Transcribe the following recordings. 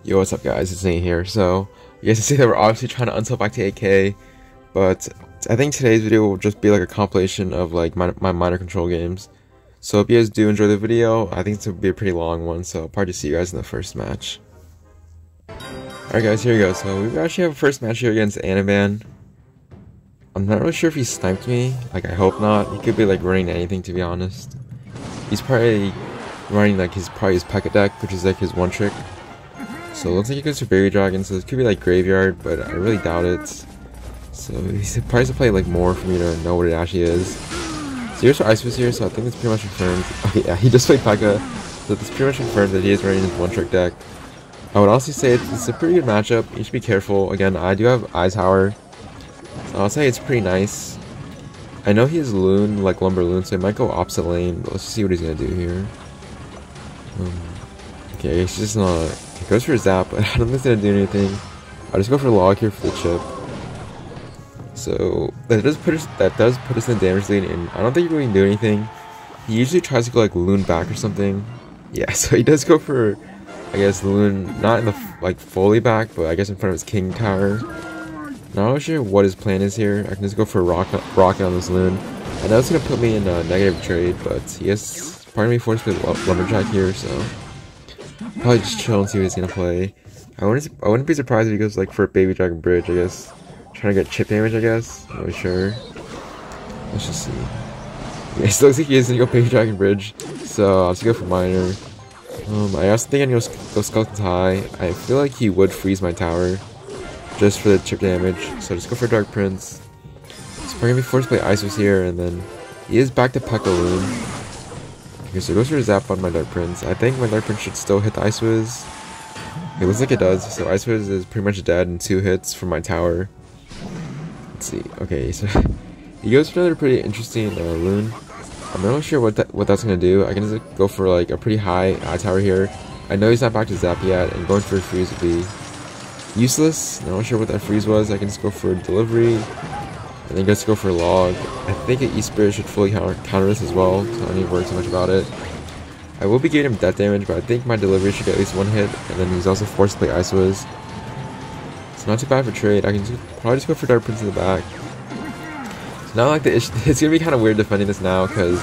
Yo, what's up guys, it's Nate here. So, you guys can see that we're obviously trying to unsell back to 8K, but I think today's video will just be like a compilation of like my minor control games. So if you guys do enjoy the video, I think it's going to be a pretty long one, so I'll probably just see you guys in the first match. Alright guys, here we go. So we actually have a first match here against Anaban. I'm not really sure if he sniped me, like I hope not. He could be like running anything, to be honest. He's probably running like his P.E.K.K.A deck, which is like his one trick. So it looks like he goes for Baby Dragon, so this could be like Graveyard, but I really doubt it. So he's probably has to play like more for me to know what it actually is. So here's for Ice was here, so I think it's pretty much confirmed. Okay, yeah, he just played P.E.K.K.A, so it's pretty much confirmed that he is running his one trick deck. I would honestly say it's a pretty good matchup. You should be careful. Again, I do have Eye Tower, so I'll say it's pretty nice. I know he has Loon, like Lumber Loon, so he might go opposite lane, but let's see what he's gonna do here. Okay, he's just not. He goes for a Zap, but I don't think it's gonna do anything. I'll just go for Log here for the chip. So that does put us in the damage lead, and I don't think he really can do anything. He usually tries to go like Loon back or something. Yeah, so he does go for, I guess, Loon, not in the like fully back, but I guess in front of his King Tower. Not really sure what his plan is here. I can just go for a rocket on this Loon. I know it's gonna put me in a negative trade, but he has probably forced me with Lumberjack here, so probably just chill and see what he's gonna play. I wouldn't be surprised if he goes like for a Baby Dragon Bridge, I guess. Trying to get chip damage, I guess. Not really sure. Let's just see. Yeah, it looks like he is gonna go Baby Dragon Bridge, so I'll just go for Minor. I also think I'm gonna go Skeleton's High. I feel like he would freeze my tower just for the chip damage, so just go for Dark Prince. He's probably gonna be forced to play Isos here, and then he is back to P.E.K.K.A Loon. Okay, so it goes for a Zap on my Dark Prince. I think my Dark Prince should still hit the Ice Wiz. It looks like it does, so Ice Wiz is pretty much dead in 2 hits from my tower. Let's see. Okay, so he goes for another pretty interesting Loon. I'm not really sure what that's gonna do. I can just go for like a pretty high Eye Tower here. I know he's not back to Zap yet, and going for a freeze would be useless. Not really sure what that freeze was. I can just go for Delivery, and then just go for Log. I think an E-Spirit should fully counter this as well, so I don't need to worry too much about it. I will be giving him death damage, but I think my Delivery should get at least 1 hit, and then he's also forced to play Ice Wiz. It's not too bad for trade. I can probably just go for Dark Prince in the back. So now, like, it's gonna be kind of weird defending this now, because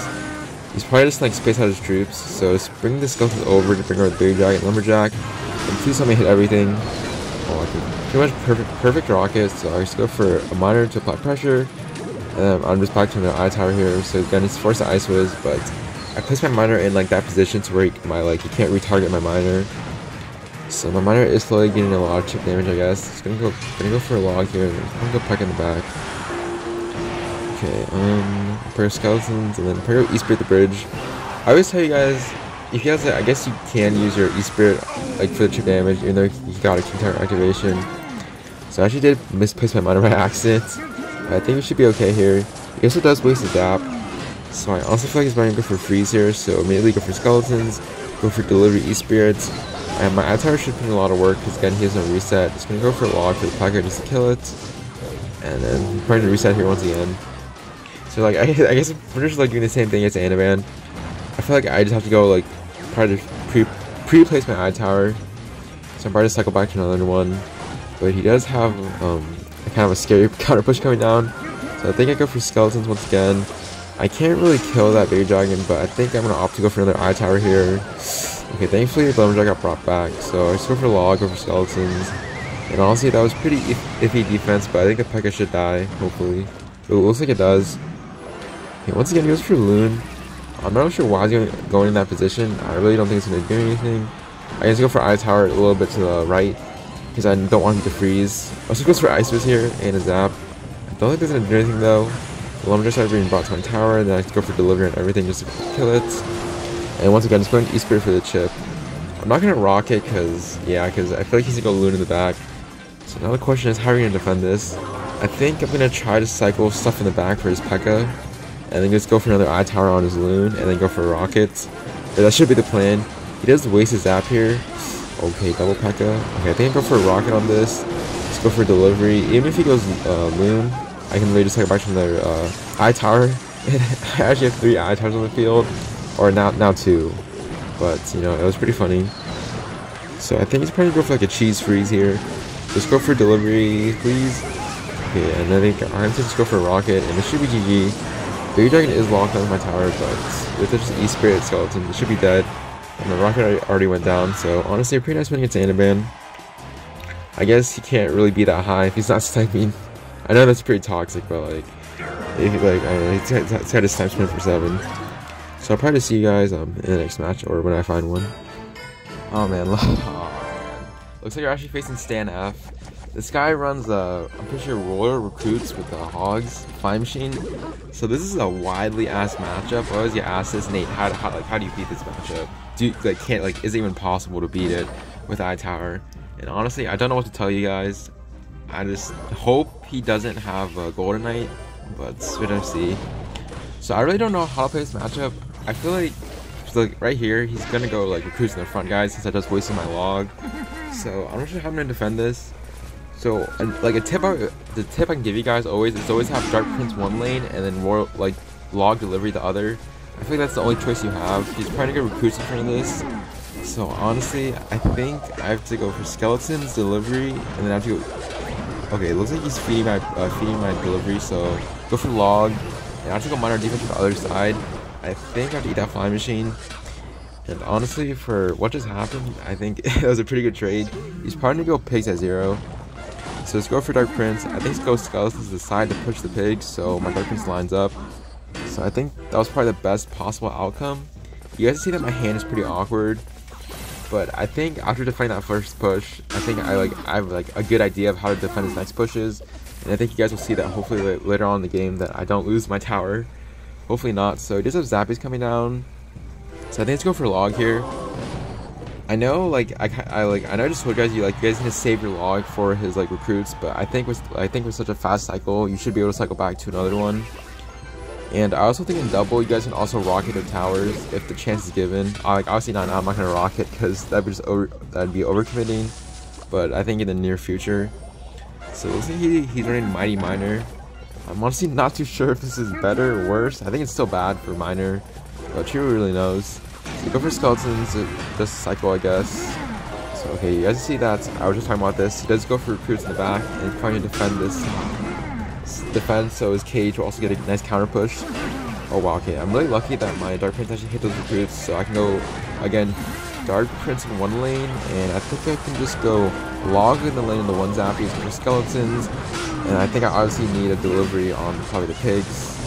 he's probably just like space out his troops. So just bring the Skeletons over to bring over the Baby Dragon, Lumberjack, and please let me hit everything. Oh, I can pretty much perfect rockets. So I just go for a Minor to apply pressure, and I'm just back to an Eye Tower here. So again, he's forced to Ice Wiz, but I place my Minor in like that position to where he can't retarget my Minor. So my Minor is slowly getting a lot of chip damage, I guess. It's gonna go for a Log here, and I'm gonna go P.E.K.K.A in the back. Okay, pair of Skeletons, and then pair of E-Spirit the bridge. I always tell you guys, if you guys, I guess you can use your E-Spirit like for the chip damage, even though you got a King Tower activation. So I actually did misplace my Minor by accident. But I think we should be okay here. He also does waste his Zap, so I also feel like he's going to go for Freeze here. So immediately go for Skeletons, go for Delivery E-Spirits. And my Eye Tower should put in a lot of work, because again, he has no reset. Just gonna go for a Log for the P.E.K.K.A just to kill it. And then I'm trying to reset here once again. So like, I guess I'm pretty much like doing the same thing as Anaban. I feel like I just have to go like, try to pre-place my Eye Tower. So I'm probably to cycle back to another one. But he does have a kind of a scary counter push coming down. So I think I go for Skeletons once again. I can't really kill that Baby Dragon, but I think I'm gonna opt to go for another Eye Tower here. Okay, thankfully the Lumberjack got brought back, so I just go for Log, go for Skeletons. And honestly, that was pretty iffy defense, but I think the P.E.K.K.A should die, hopefully. It looks like it does. Okay, once again, he goes for Loon. I'm not really sure why he's going in that position. I really don't think it's going to do anything. I guess go for Eye Tower a little bit to the right, because I don't want him to freeze. Also goes for Ice Wiz here, and a Zap. I don't think that's going to do anything though. The Lumberjack started being brought to my tower, and then I have to go for Delivery and everything just to kill it. And once again, just going to E-Spirit for the chip. I'm not going to Rocket, because I feel like he's going to go Loon in the back. So now the question is, how are we going to defend this? I think I'm going to try to cycle stuff in the back for his P.E.K.K.A. And then just go for another Eye Tower on his Loon, and then go for Rockets. But that should be the plan. He does waste his Zap here. Okay, double P.E.K.K.A. Okay, I think I go for a Rocket on this. Just go for Delivery. Even if he goes Loon, I can really just take it back to another Eye Tower. I actually have 3 Eye Towers on the field. Or now 2. But, you know, it was pretty funny. So I think he's probably gonna go for like a cheese freeze here. Just go for delivery, please. Okay, and I think I'm gonna just go for a rocket, and it should be GG. Baby Dragon is locked on my tower, but with just an E-Spirit skeleton, it should be dead. And the rocket already went down, so honestly, a pretty nice win against Anaban. I guess he can't really be that high if he's not sniping. I know that's pretty toxic, but like, if like I don't know, he's got his snipe spin for 7. So I'll probably see you guys in the next match or when I find one. Oh man, looks like you're actually facing Stan F. This guy runs I'm pretty sure Royale recruits with the Hogs Flying Machine. So this is a widely asked matchup. I always get asked this, Nate. How do you beat this matchup? Is it even possible to beat it with iTower? And honestly, I don't know what to tell you guys. I just hope he doesn't have a Golden Knight, but we're gonna see. So I really don't know how to play this matchup. I feel like right here, he's gonna go like recruits in the front, guys, since I just wasted my log. So I'm not sure how I'm gonna defend this. So like the tip I can give you guys is always have Dark Prince one lane and then Royal like log delivery the other. I feel like that's the only choice you have. He's probably gonna get recruits in front of this. So honestly, I think I have to go for skeletons delivery, and then I have to go. Okay, it looks like he's feeding my delivery. So go for log, and I have to go minor defense to the other side. I think I have to eat that flying machine. And honestly, for what just happened, I think it was a pretty good trade. He's probably gonna go pigs at 0. So let's go for Dark Prince. I think let's go skeletons to the side to push the pigs, so my Dark Prince lines up. So I think that was probably the best possible outcome. You guys see that my hand is pretty awkward, but I think after defending that first push, I think I have like a good idea of how to defend his next pushes, and I think you guys will see that hopefully later on in the game that I don't lose my tower. Hopefully not. So he does have Zappies coming down. So I think let's go for log here. I know, I know I just told you guys you guys need to save your log for his recruits, but I think with such a fast cycle, you should be able to cycle back to another one. And I also think in double, you guys can also rocket their towers if the chance is given. Obviously not now. I'm not gonna rocket because that'd be overcommitting. But I think in the near future. So it looks like he's running Mighty Miner. I'm honestly not too sure if this is better or worse. I think it's still bad for Miner, but Chiro really knows. So go for skeletons, just cycle, I guess. So okay, you guys see that? I was just talking about this. He does go for recruits in the back, and he's probably gonna defend this defense, so his cage will also get a nice counter push. Oh wow, okay, I'm really lucky that my Dark Prince actually hit those recruits, so I can go again Dark Prince in one lane, and I think I can just go log in the lane in the one zappies for skeletons, and I think I obviously need a delivery on probably the pigs.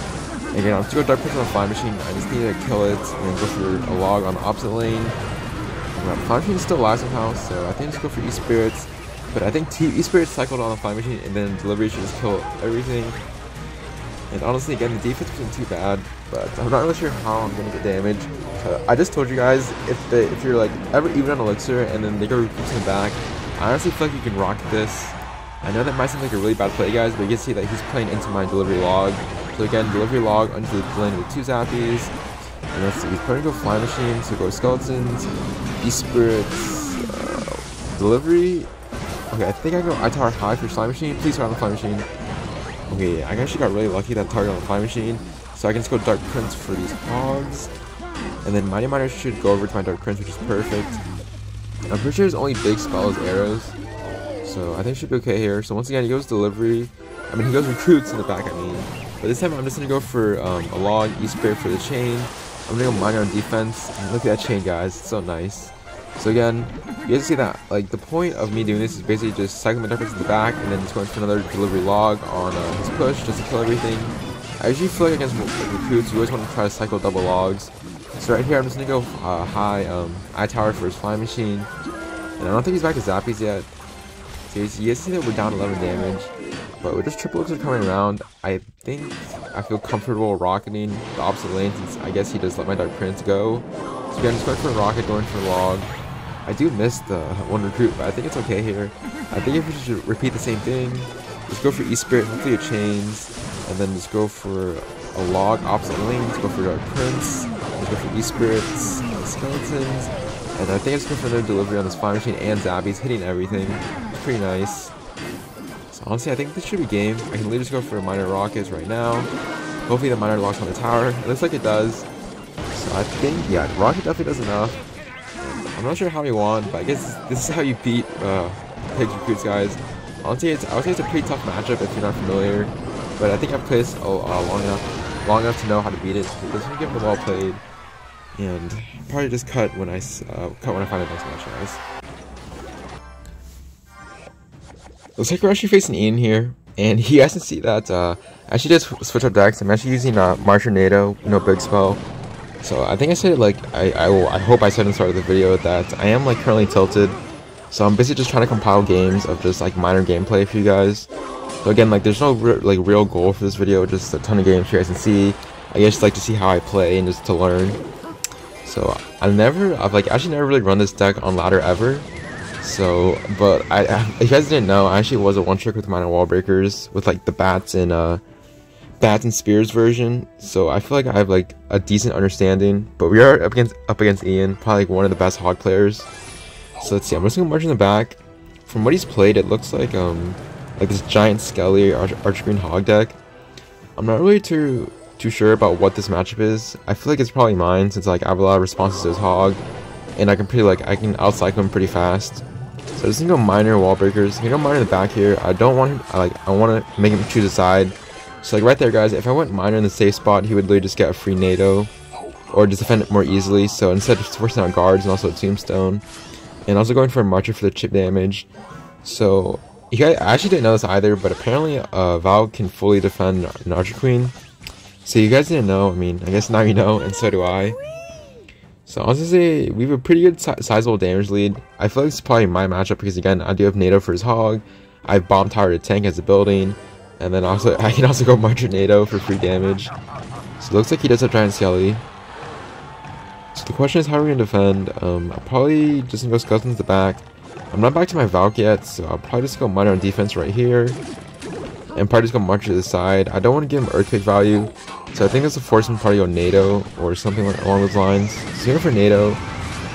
Again, I'm just going to go Dark Prince on the fly machine. I just need to kill it and then go for a log on the opposite lane. And the fly machine is still alive somehow, so I think just go for E-Spirits. But I think 2 E-Spirits cycled on the fly machine, and then delivery should just kill everything. And honestly, again, the defense wasn't too bad, but I'm not really sure how I'm going to get damage. I just told you guys, if you're ever even on Elixir and then they go recruits in the back, I honestly feel like you can rocket this. I know that might seem like a really bad play, guys, but you can see that he's playing into my delivery log. So again, delivery log onto the lane with 2 zappies. And let's see, he's probably going to go fly machine, so go skeletons, E-Spirits, delivery. Okay, I think I go iTower high for fly machine. Please target on the fly machine. Okay, I actually got really lucky that target on the fly machine. So I can just go Dark Prince for these hogs. And then Mighty Miner should go over to my Dark Prince, which is perfect. I'm pretty sure his only big spell is arrows. So I think it should be okay here. So once again, he goes delivery. I mean, he goes recruits in the back, But this time I'm just going to go for a log, E-Spirit for the chain. I'm going to go Miner on defense. And look at that chain, guys. It's so nice. So again, you guys see that, the point of me doing this is basically just cycling my Dark Prince in the back and then just going for another delivery log on his push just to kill everything. I usually feel like against recruits, you always want to try to cycle double logs. So right here, I'm just going to go high iTower for his fly machine. And I don't think he's back to Zappies yet. So you guys see that we're down 11 damage. But with just triple Elixir coming around, I think I feel comfortable rocketing the opposite lane since I guess he just let my Dark Prince go. So again, just going for a rocket, going for a log. I do miss the one recruit, but I think it's okay here. I think if we should repeat the same thing, just go for E-Spirit, hopefully it chains, and then just go for a log opposite lane, just go for Dark Prince, just go for E-Spirits, skeletons, and I think I just go for another delivery on this fly machine and Zappies, hitting everything. It's pretty nice. So honestly, I think this should be game. I can literally just go for minor rockets right now. Hopefully the miner locks on the tower. It looks like it does. So I think, yeah, rocket definitely does enough. I'm I'm not sure how he won, but I guess this is how you beat Pigs Recruits, guys. Honestly, I would say it's a pretty tough matchup if you're not familiar, but I think I've played this long enough to know how to beat it. It doesn't give the well played, and probably just cut when I find the next match, guys. Looks like we're actually facing Ian here, and he has to see that I actually did switch up decks. I'm actually using March Tornado, big spell. So I think I said like I hope I said in the start of the video that I am like currently tilted. So I'm basically just trying to compile games of just like minor gameplay for you guys. So again, like there's no real goal for this video, just a ton of games you guys can see. I guess like to see how I play and just to learn. So I've actually never really run this deck on ladder ever. So, but if you guys didn't know, I actually was a one trick with minor wall breakers with like the bats and spears version. So I feel like I have like a decent understanding. But we are up against Ian, probably like one of the best hog players. So let's see. I'm just gonna march in the back. From what he's played, it looks like this giant skelly archer green hog deck. I'm not really too sure about what this matchup is. I feel like it's probably mine since like I have a lot of responses to his hog, and I can outcycle him pretty fast. So I'm just gonna go minor wall breakers. I'm gonna go minor in the back here. I don't want him. I want to make him choose a side. So like right there, guys. If I went minor in the safe spot, he would literally just get a free NATO, or just defend it more easily. So instead of forcing out guards and also a tombstone, and also going for a marcher for the chip damage. So you guys, I actually didn't know this either, but apparently Val can fully defend an archer queen. So you guys didn't know. I mean, I guess now you know, and so do I. So I was gonna say we have a pretty good sizable damage lead. I feel like it's probably my matchup because again I do have NATO for his hog. I have bomb tower to tank as a building, and then also I can also go marcher NATO for free damage. So it looks like he does have giant skelly. So the question is how are we gonna defend? I'm probably just gonna go skeletons to the back. I'm not back to my Valk yet, so I'll probably just go minor on defense right here, and probably just go march to the side. I don't want to give him earthquake value. So I think this will force him to probably go NATO or something along those lines. So here for NATO.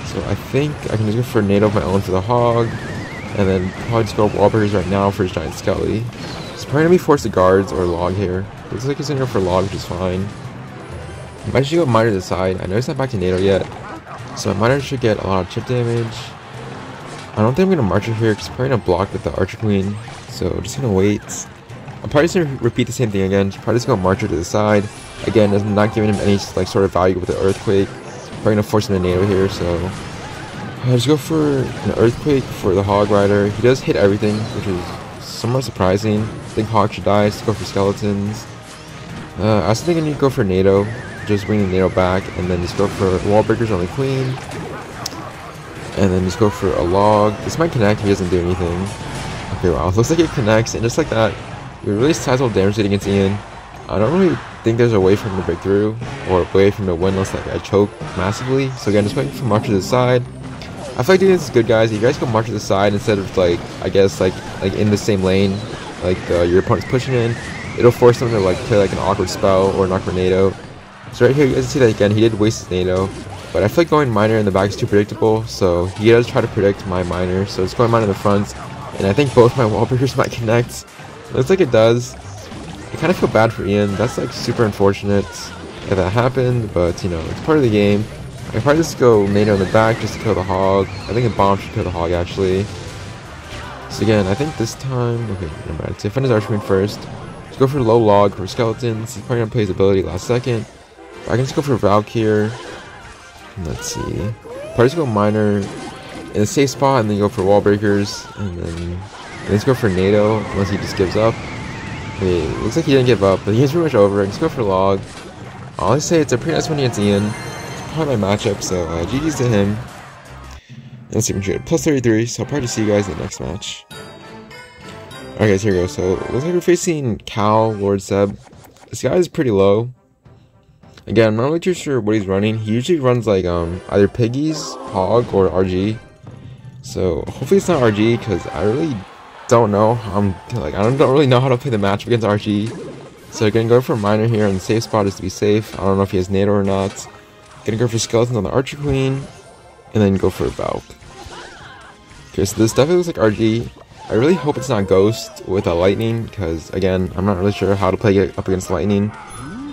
So I think I can just go for NATO of my own for the hog. And then probably just go wall breakers right now for his giant skelly. He's probably going to be forced to guards or log here. Looks like he's going to go for log, which is fine. I might actually go minor to the side. I know he's not back to NATO yet. So my minor should get a lot of chip damage. I don't think I'm going to marcher here because he's probably going to block with the archer queen. So I'm just going to wait. I'm probably just going to repeat the same thing again. Probably just go marcher to the side. Again, I'm not giving him any like sort of value with the earthquake. Probably gonna force him to NATO here, so I'll just go for an earthquake for the hog rider. He does hit everything, which is somewhat surprising. I think hog should die, so go for skeletons. I also think I need to go for NATO, just bring the NATO back, and then just go for wall breakers on the queen, and then just go for a log. This might connect. He doesn't do anything. Okay, wow, looks like it connects, and just like that, we really sizable damage against Ian. I don't really think there's a way for him to break through or a way for him to win unless like I choke massively. So again, just waiting for march to the side. I feel like doing this is good, guys. You guys go march to the side instead of like I guess like in the same lane, like your opponent's pushing in. It'll force them to like play like an awkward spell or an awkward NATO. So right here, you guys see that again. He did waste his NATO, but I feel like going minor in the back is too predictable. So he does try to predict my minor. So it's going minor in the front, and I think both my wall breakers might connect. Looks like it does. I kind of feel bad for Ian. That's like super unfortunate that happened, but you know, it's part of the game. I can probably just go NATO in the back just to kill the hog. I think a bomb should kill the hog actually. So again, I think this time, okay, never mind. So defend his archer queen first. Just go for low log for skeletons. He's probably gonna play his ability last second. But I can just go for Valk here. Let's see. Probably just go minor in a safe spot and then go for wall breakers, and then let's go for NATO unless he just gives up. Okay, looks like he didn't give up, but he's pretty much over. Let's go for log. I'll just say it's a pretty nice one against Ian. It's probably my matchup, so GG's to him. And let's see if we can plus 33, so I'll probably see you guys in the next match. Alright guys, here we go. So it looks like we're facing Cal, Lord Seb. This guy is pretty low. Again, I'm not really too sure what he's running. He usually runs like either Piggies, Hog, or RG. So hopefully it's not RG, because I really don't know. I don't really know how to play the match against RG. So I'm gonna go for minor here on the safe spot just to be safe. I don't know if he has NATO or not. Gonna go for skeletons on the archer queen, and then go for a Valk. Okay, so this definitely looks like RG. I really hope it's not Ghost with a lightning, because again, I'm not really sure how to play it up against lightning.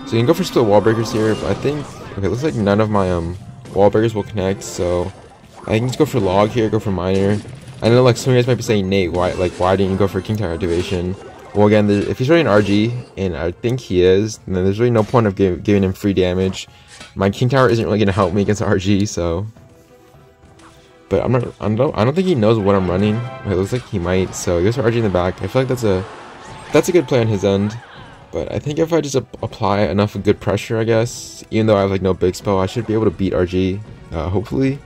So you can go for split wall breakers here, but I think okay, looks like none of my wall breakers will connect. So I can just go for log here, go for miner. I know like some of you guys might be saying, Nate, why didn't you go for king tower activation? Well, again, if he's running RG, and I think he is, then there's really no point of giving him free damage. My king tower isn't really gonna help me against RG, so. But I don't think he knows what I'm running. It looks like he might, so he goes for RG in the back. I feel like that's a good play on his end. But I think if I just apply enough good pressure, I guess, even though I have like no big spell, I should be able to beat RG, hopefully.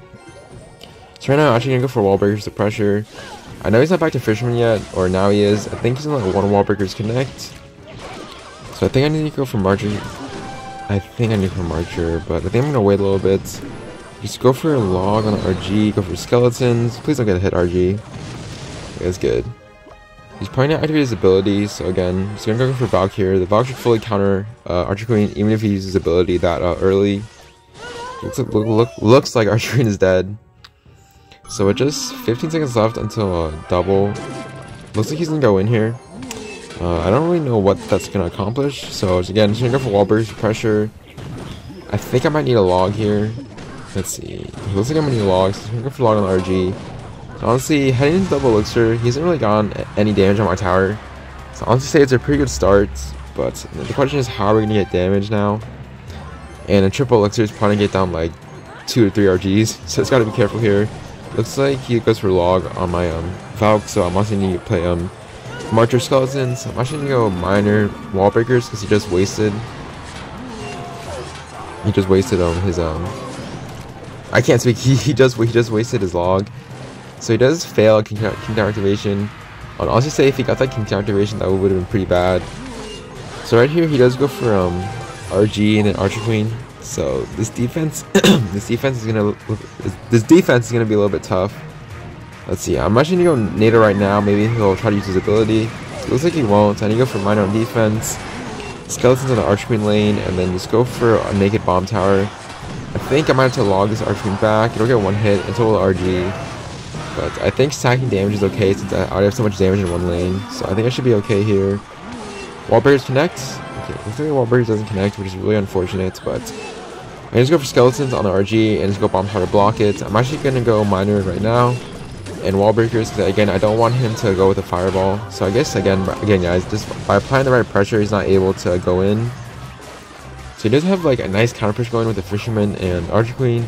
So right now I'm actually gonna go for wall breakers to pressure. I know he's not back to Fisherman yet, or now he is. I think he's gonna let one wall breakers connect. So I think I need to go for Marcher. I think I need for Marcher, but I think I'm gonna wait a little bit. Just go for a log on RG, go for skeletons. Please don't get a hit RG. Okay, that's good. He's probably not activated his ability, so again, just gonna go for Valk here. The Valk should fully counter Archer Queen, even if he uses his ability that early. Looks like Archer Queen is dead. So with just 15 seconds left until double. Looks like he's gonna go in here. I don't really know what that's gonna accomplish. So again, just gonna go for wall burst pressure. I think I might need a log here. Let's see. It looks like I'm gonna need logs. So I'm gonna go for log on the RG. Honestly, heading into double elixir, he hasn't really gotten any damage on my tower. So honestly say it's a pretty good start, but the question is how are we gonna get damage now? And a triple elixir is probably gonna get down like 2 to 3 RGs, so it's gotta be careful here. Looks like he goes for log on my Valk, so I'm also gonna need to play Marcher Skeletons. I'm actually gonna go miner wall breakers because he just wasted his I can't speak. He just wasted his log. So he does fail King Tower activation. I'll also say if he got that King Tower activation, that would have been pretty bad. So right here, he does go for RG and then Archer Queen. So this defense, this defense is gonna be a little bit tough. Let's see. I'm actually gonna go Nader right now. Maybe he'll try to use his ability. It looks like he won't. I need to go for miner on defense, skeletons on the Archer Queen lane, and then just go for a naked bomb tower. I think I might have to log this Archer Queen back. It'll get one hit until RG. But I think stacking damage is okay since I already have so much damage in one lane. So I think I should be okay here. Wall breakers connect. Okay, looks like wall breakers doesn't connect, which is really unfortunate. But I just go for skeletons on the RG and just go bomb tower to block it. I'm actually gonna go miner right now and wall breakers because again I don't want him to go with a fireball. So I guess again guys, just by applying the right pressure, he's not able to go in. So he does have like a nice counter push going with the Fisherman and Archer Queen.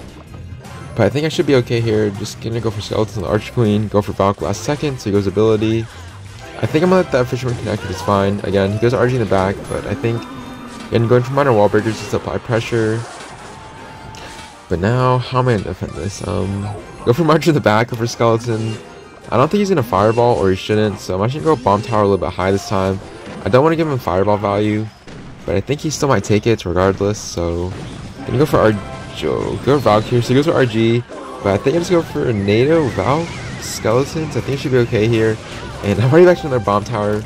But I think I should be okay here. Just gonna go for skeletons on the Archer Queen, go for Valk last second, so he goes ability. I think I'm gonna let that Fisherman connect, which is fine. Again, he goes RG in the back, but I think again going for minor wall breakers just to apply pressure. But now, how am I gonna defend this? Go for March in the back, go for skeleton. I don't think he's gonna fireball, or he shouldn't, so I'm actually gonna go bomb tower a little bit high this time. I don't want to give him fireball value, but I think he still might take it regardless, so I'm gonna go for go for Valk here. So he goes for RG, but I think I just go for NATO, Valk, skeletons. I think I should be okay here. And I'm already back to another bomb tower.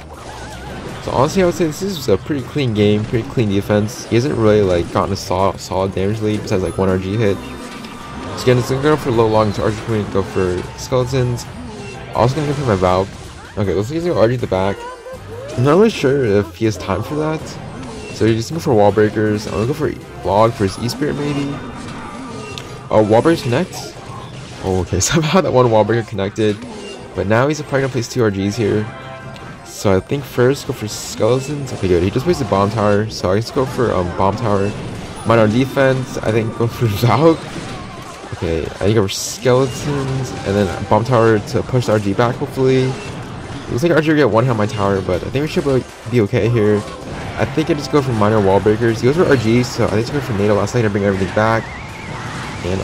So honestly, I would say this is a pretty clean game, pretty clean defense. He hasn't really like gotten a solid damage lead besides like one RG hit. So again, it's gonna go for low log into Archer Queen, go for skeletons. Also gonna go for my Valk. Okay, let's use RG at the back. I'm not really sure if he has time for that. So he's just gonna go for wall breakers. I'm gonna go for log for his E-Spirit maybe. Oh, wall breakers connect? Oh, okay, somehow that one wall breaker connected. But now he's probably gonna place 2 RGs here. So I think first go for skeletons. Okay, good. He just wasted bomb tower. So I just go for bomb tower. Mine on defense. I think go for Valk. Okay, I think go for skeletons and then bomb tower to push the RG back. Hopefully, looks like RG will get one hit on my tower, but I think we should be okay here. I think I just go for minor wall breakers. He goes for RG, so I think I go for NATO last second to bring everything back. And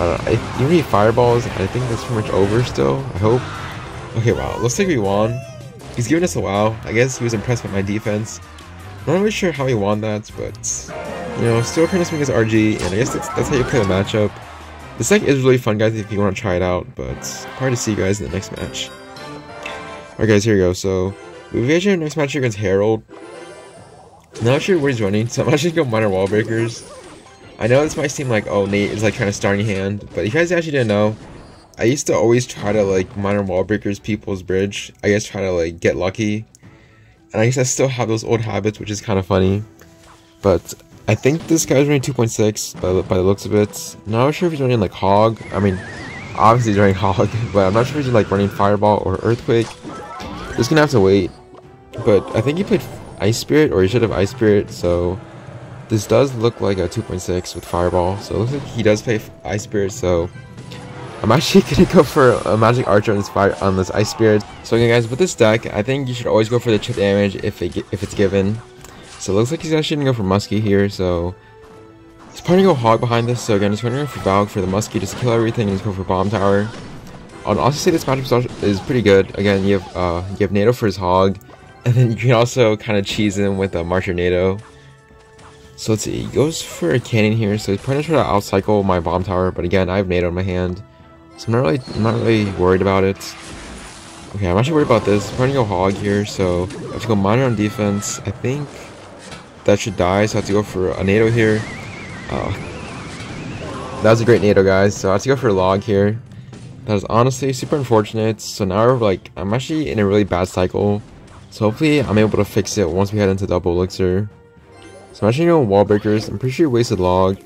even if he fireballs, I think that's pretty much over still. I hope. Okay, wow. Looks like we won. He's giving us a wow. I guess he was impressed with my defense. I'm not really sure how he won that, but you know, still trying to swing his RG, and I guess that's how you play the matchup. This deck is really fun, guys, if you want to try it out, but hard to see you guys in the next match. Alright guys, here we go. So we've got our next match here against Harold. Not sure where he's running, so I'm actually going to go minor wall breakers. I know this might seem like, oh, Nate is like trying to starting hand, but if you guys actually didn't know, I used to always try to like minor wall breakers people's bridge. I guess try to like get lucky. And I guess I still have those old habits, which is kind of funny. But I think this guy's running 2.6 by the looks of it. Not sure if he's running like hog. I mean, obviously during Hog, but I'm not sure if he's like running Fireball or Earthquake. Just gonna have to wait. But I think he played Ice Spirit, or he should have Ice Spirit, so this does look like a 2.6 with Fireball. So it looks like he does play Ice Spirit, so I'm actually gonna go for a Magic Archer on this Ice Spirit. So again guys, with this deck, I think you should always go for the chip damage if it's given. So it looks like he's actually gonna go for Muskie here, so he's probably gonna go Hog behind this. So again, he's gonna go for Valk for the Muskie, just kill everything and just go for Bomb Tower. I'll also say this matchup is pretty good. Again, you have NATO for his Hog, and then you can also kind of cheese him with a Marcher NATO. So let's see, he goes for a Cannon here, so he's probably gonna try to outcycle my Bomb Tower, but again, I have NATO in my hand, so I'm not really worried about it. Okay, I'm actually worried about this. I'm probably gonna go Hog here, so I have to go Miner on defense. I think that should die, so I have to go for a NATO here. That was a great NATO, guys, so I have to go for a Log here. That is honestly super unfortunate. So now I'm actually in a really bad cycle. So hopefully I'm able to fix it once we head into double elixir. So I'm actually going Wall Breakers. I'm pretty sure he wasted Log.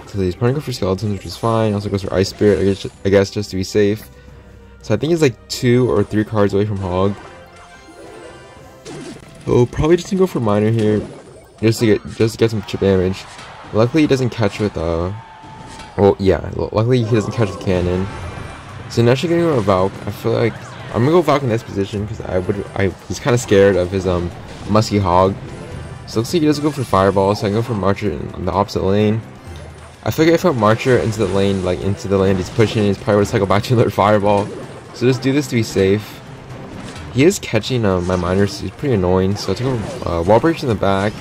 So he's probably going for Skeletons, which is fine. Also goes for Ice Spirit, I guess just to be safe. So I think he's like 2 or 3 cards away from Hog. So probably just gonna go for Miner here, just to get some chip damage. Luckily he doesn't catch with well yeah, luckily he doesn't catch with Cannon. So I'm actually gonna go Valk. I feel like I'm gonna go Valk in this position because I was kind of scared of his Muskie Hog. So looks like he doesn't go for Fireball, so I can go for Marcher in the opposite lane. I feel like if I put Marcher into the lane, he's pushing, he's probably would cycle back to another Fireball. So just do this to be safe. He is catching my Miners, so he's pretty annoying. So I took Wall Breaks in the back.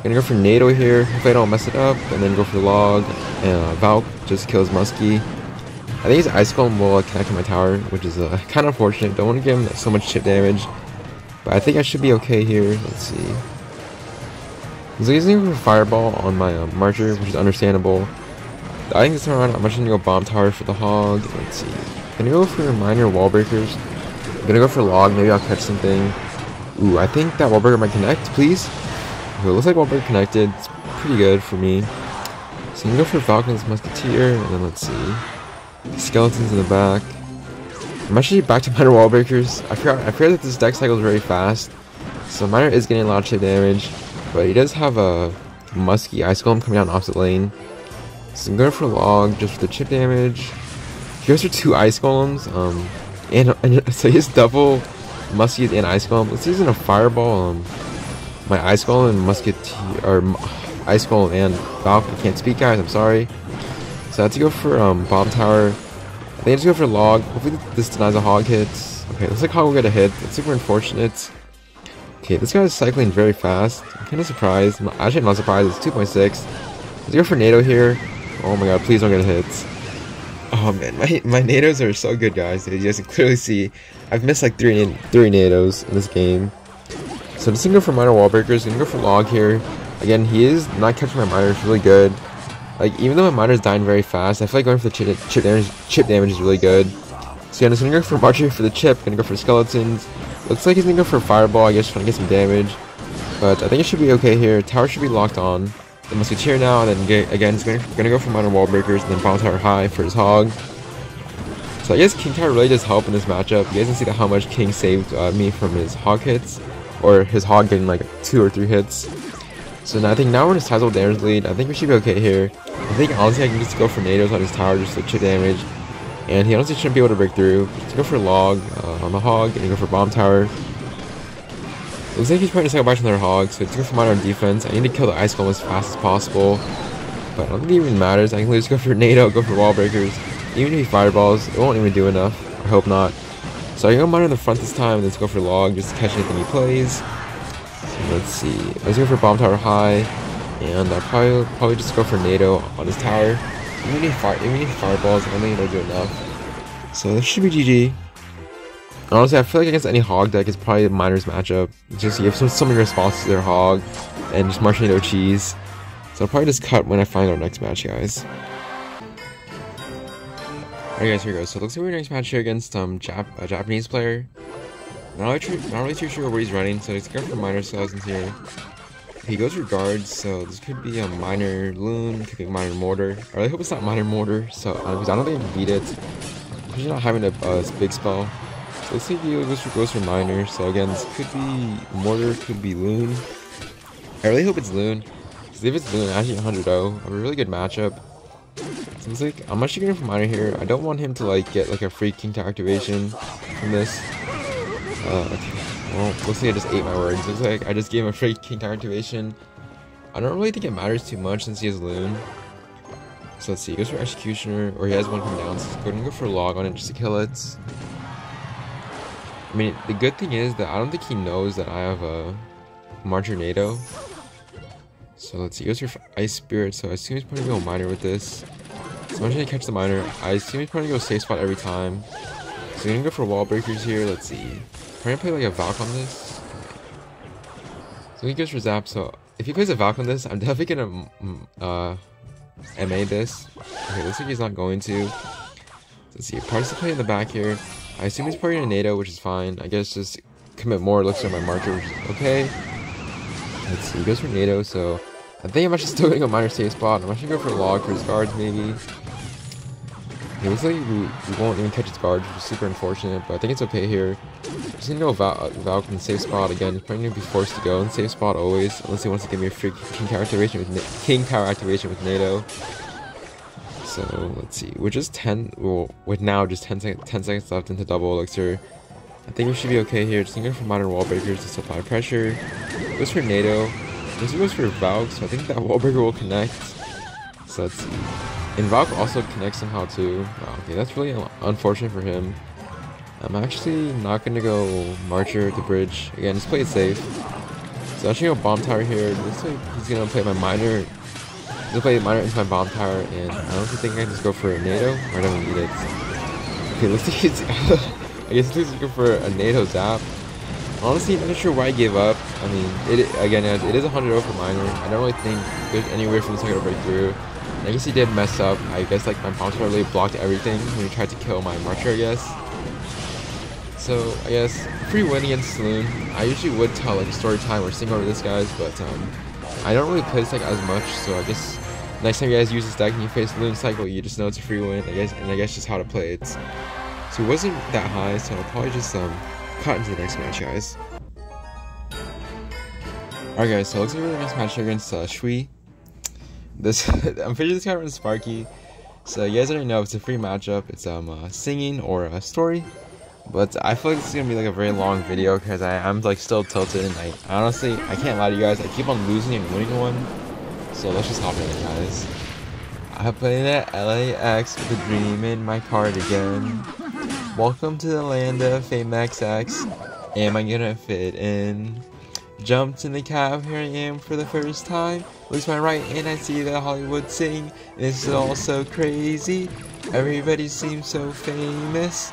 Gonna go for NATO here, if I don't mess it up, and then go for Log, and Valk just kills Muskie. I think his Ice Golem will connect to my tower, which is kind of unfortunate. Don't want to give him so much chip damage, but I think I should be okay here. Let's see. He's using for Fireball on my Marcher, which is understandable. I think this time around, I'm actually gonna go Bomb Tower for the Hog. Let's see. Gonna go for Minor Wall Breakers. I'm gonna go for Log. Maybe I'll catch something. Ooh, I think that Wall Breaker might connect. Please. Okay, it looks like Wall Breaker connected. It's pretty good for me. So I'm gonna go for Falcon's Musketeer, and then let's see. Skeletons in the back. I'm actually back to Minor Wall Breakers. I forgot that this deck cycles very fast, so Minor is getting a lot of chip damage, but he does have a Muskie Ice Golem coming down opposite lane. So I'm going for Log just for the chip damage. He goes for 2 Ice Golems, and so he has double Muskies and Ice Golem. Let's use in a Fireball. My Ice Golem and Musketeer, or Ice Golem and Valk. I can't speak, guys. I'm sorry. So I have to go for Bomb Tower. I think I just go for Log. Hopefully this denies a Hog hit. Okay, looks like Hog will get a hit. That's super unfortunate. Okay, this guy is cycling very fast. I'm kind of surprised. Actually, I'm not surprised. It's 2.6. Let's go for NATO here. Oh my god, please don't get a hit. Oh man, my NATOs are so good, guys. As you guys can clearly see, I've missed like 3 NATOs in this game. So I'm just gonna go for Minor Wall Breakers. Gonna go for Log here. Again, he is not catching my Miners really good. Like, even though my Miner's dying very fast, I feel like going for the chip damage is really good. So yeah, I'm just gonna go for Marcher for the chip, gonna go for Skeletons. Looks like he's gonna go for Fireball, I guess, trying to get some damage. But I think it should be okay here. Tower should be locked on. The Musketeer now, and then again, he's gonna go for Minor Wall Breakers, and then Bomb Tower high for his Hog. So I guess King Tower really does help in this matchup. You guys can see how much King saved me from his Hog hits, or his Hog getting like 2 or 3 hits. So now I think now we're in a sizable damage lead. I think we should be okay here. I think honestly I can just go for NATOs on his tower just to chip damage. And he honestly shouldn't be able to break through. Just go for Log on the Hog, and go for Bomb Tower. Looks like he's trying to cycle back to another Hog, so let's go for Minor on defense. I need to kill the Ice Golem as fast as possible. But I don't think it even matters. I can just go for NATO, go for Wall Breakers. Even if he Fireballs, it won't even do enough. I hope not. So I can go Minor in the front this time, and let's go for Log just to catch anything he plays. Let's see. Let's go for Bomb Tower high, and I'll probably just go for NATO on his tower. Even if Fireballs, I don't think it'll do enough. So this should be GG. Honestly, I feel like against any Hog deck, it's probably a Miner's matchup. It's just you have so many responses to their Hog, and just March NATO cheese. So I'll probably just cut when I find our next match, guys. Alright guys, here we go. So it looks like we're next match here against a Japanese player. Not really too sure what he's running, so let's go for Minor Skeletons here. He goes for guards, so this could be a minor loon, could be a minor mortar. I really hope it's not minor mortar, so because I don't think I can beat it. He's not having a big spell. So let's see if he goes for minor. So again, this could be mortar, could be loon. I really hope it's loon, because if it's loon, actually 100-0, a really good matchup. So it's like I'm actually going for minor here. I don't want him to like get like a free king to activation from this. Okay. Well, looks like I just ate my words. Looks like I just gave him a free king to activation. I don't really think it matters too much since he has loon. So let's see, he goes for executioner, or he has one come down. So he's going to go for log on it just to kill it. I mean, the good thing is that I don't think he knows that I have a Marginado. So let's see, he goes for Ice Spirit, so I assume he's probably going to go minor with this. So I'm going to catch the minor. I assume he's probably going to go safe spot every time. So we're going to go for wall breakers here, let's see. I'm going to play like a Valk on this. So he goes for Zap, so if he plays a Valk on this, I'm definitely going to MA this. Okay, looks like he's not going to. Let's see, participate in the back here. I assume he's probably in a NATO, which is fine. I guess just commit more looks at my marker, which is okay. Let's see, he goes for NATO, so I think I'm actually still going to go minor safe spot. I'm actually going to go for log for his guards, maybe. It looks like we won't even catch his guard, which is super unfortunate, but I think it's okay here. Just gonna go Valk in the safe spot again. He's probably gonna be forced to go in the safe spot always, unless he wants to give me a free king tower activation with NATO. So let's see, we're just 10. Well, with now just 10 seconds left into double elixir. I think we should be okay here. Just gonna go for minor wall breakers to supply pressure. Goes for NATO. This goes for Valk, so I think that wall breaker will connect. So let's see. And Valk also connects somehow too. Oh, okay, that's really unfortunate for him. I'm actually not going to go Marcher at the bridge. Again, just play it safe. So I'm actually going to go Bomb Tower here. Looks like he's going to play my Minor. He's going to play Minor into my Bomb Tower, and I don't think I can just go for a NATO, or I don't need it. Okay, looks like he's... I guess he's going for a NATO Zap. Honestly, I'm not sure why I gave up. I mean, it is 100-0 for Minor. I don't really think there's any way for this guy to break through. I guess he did mess up. I guess like my Bomb Tower really blocked everything when he tried to kill my Marcher, I guess. So I guess free win against Saloon. I usually would tell like a story time or sing over this guys, but I don't really play this deck as much. So I guess next time you guys use this deck and you face Saloon cycle, you just know it's a free win. I guess just how to play it. So it wasn't that high, so I'll probably just cut into the next match, guys. Alright guys, so looks like we're the next match against Shui. This I'm pretty sure this guy runs Sparky. So you guys already know it's a free matchup. It's singing or a story. But I feel like this is gonna be like a very long video because I'm like still tilted, and I honestly I can't lie to you guys, I keep on losing and winning one. So let's just hop in it, guys. I played at LAX with a dream in my cardigan. Welcome to the land of Fame XX. Am I gonna fit in? Jumped in the cab, here I am for the first time. Looks to my right and I see the Hollywood sing. This is all so crazy. Everybody seems so famous.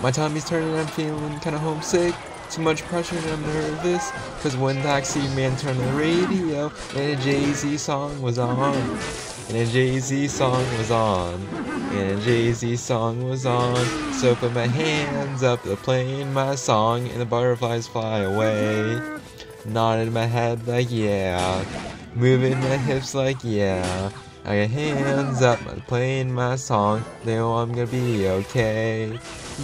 My tummy's turning, I'm feeling kinda homesick. Too much pressure and I'm nervous. Cause when Taxi Man turned on the radio and a Jay-Z song was on. And a Jay-Z song was on. And a Jay-Z song was on. So put my hands up, they're playing my song and the butterflies fly away. Nodded my head like yeah, moving my hips like yeah. I got hands up, I'm playing my song, they know I'm gonna be okay.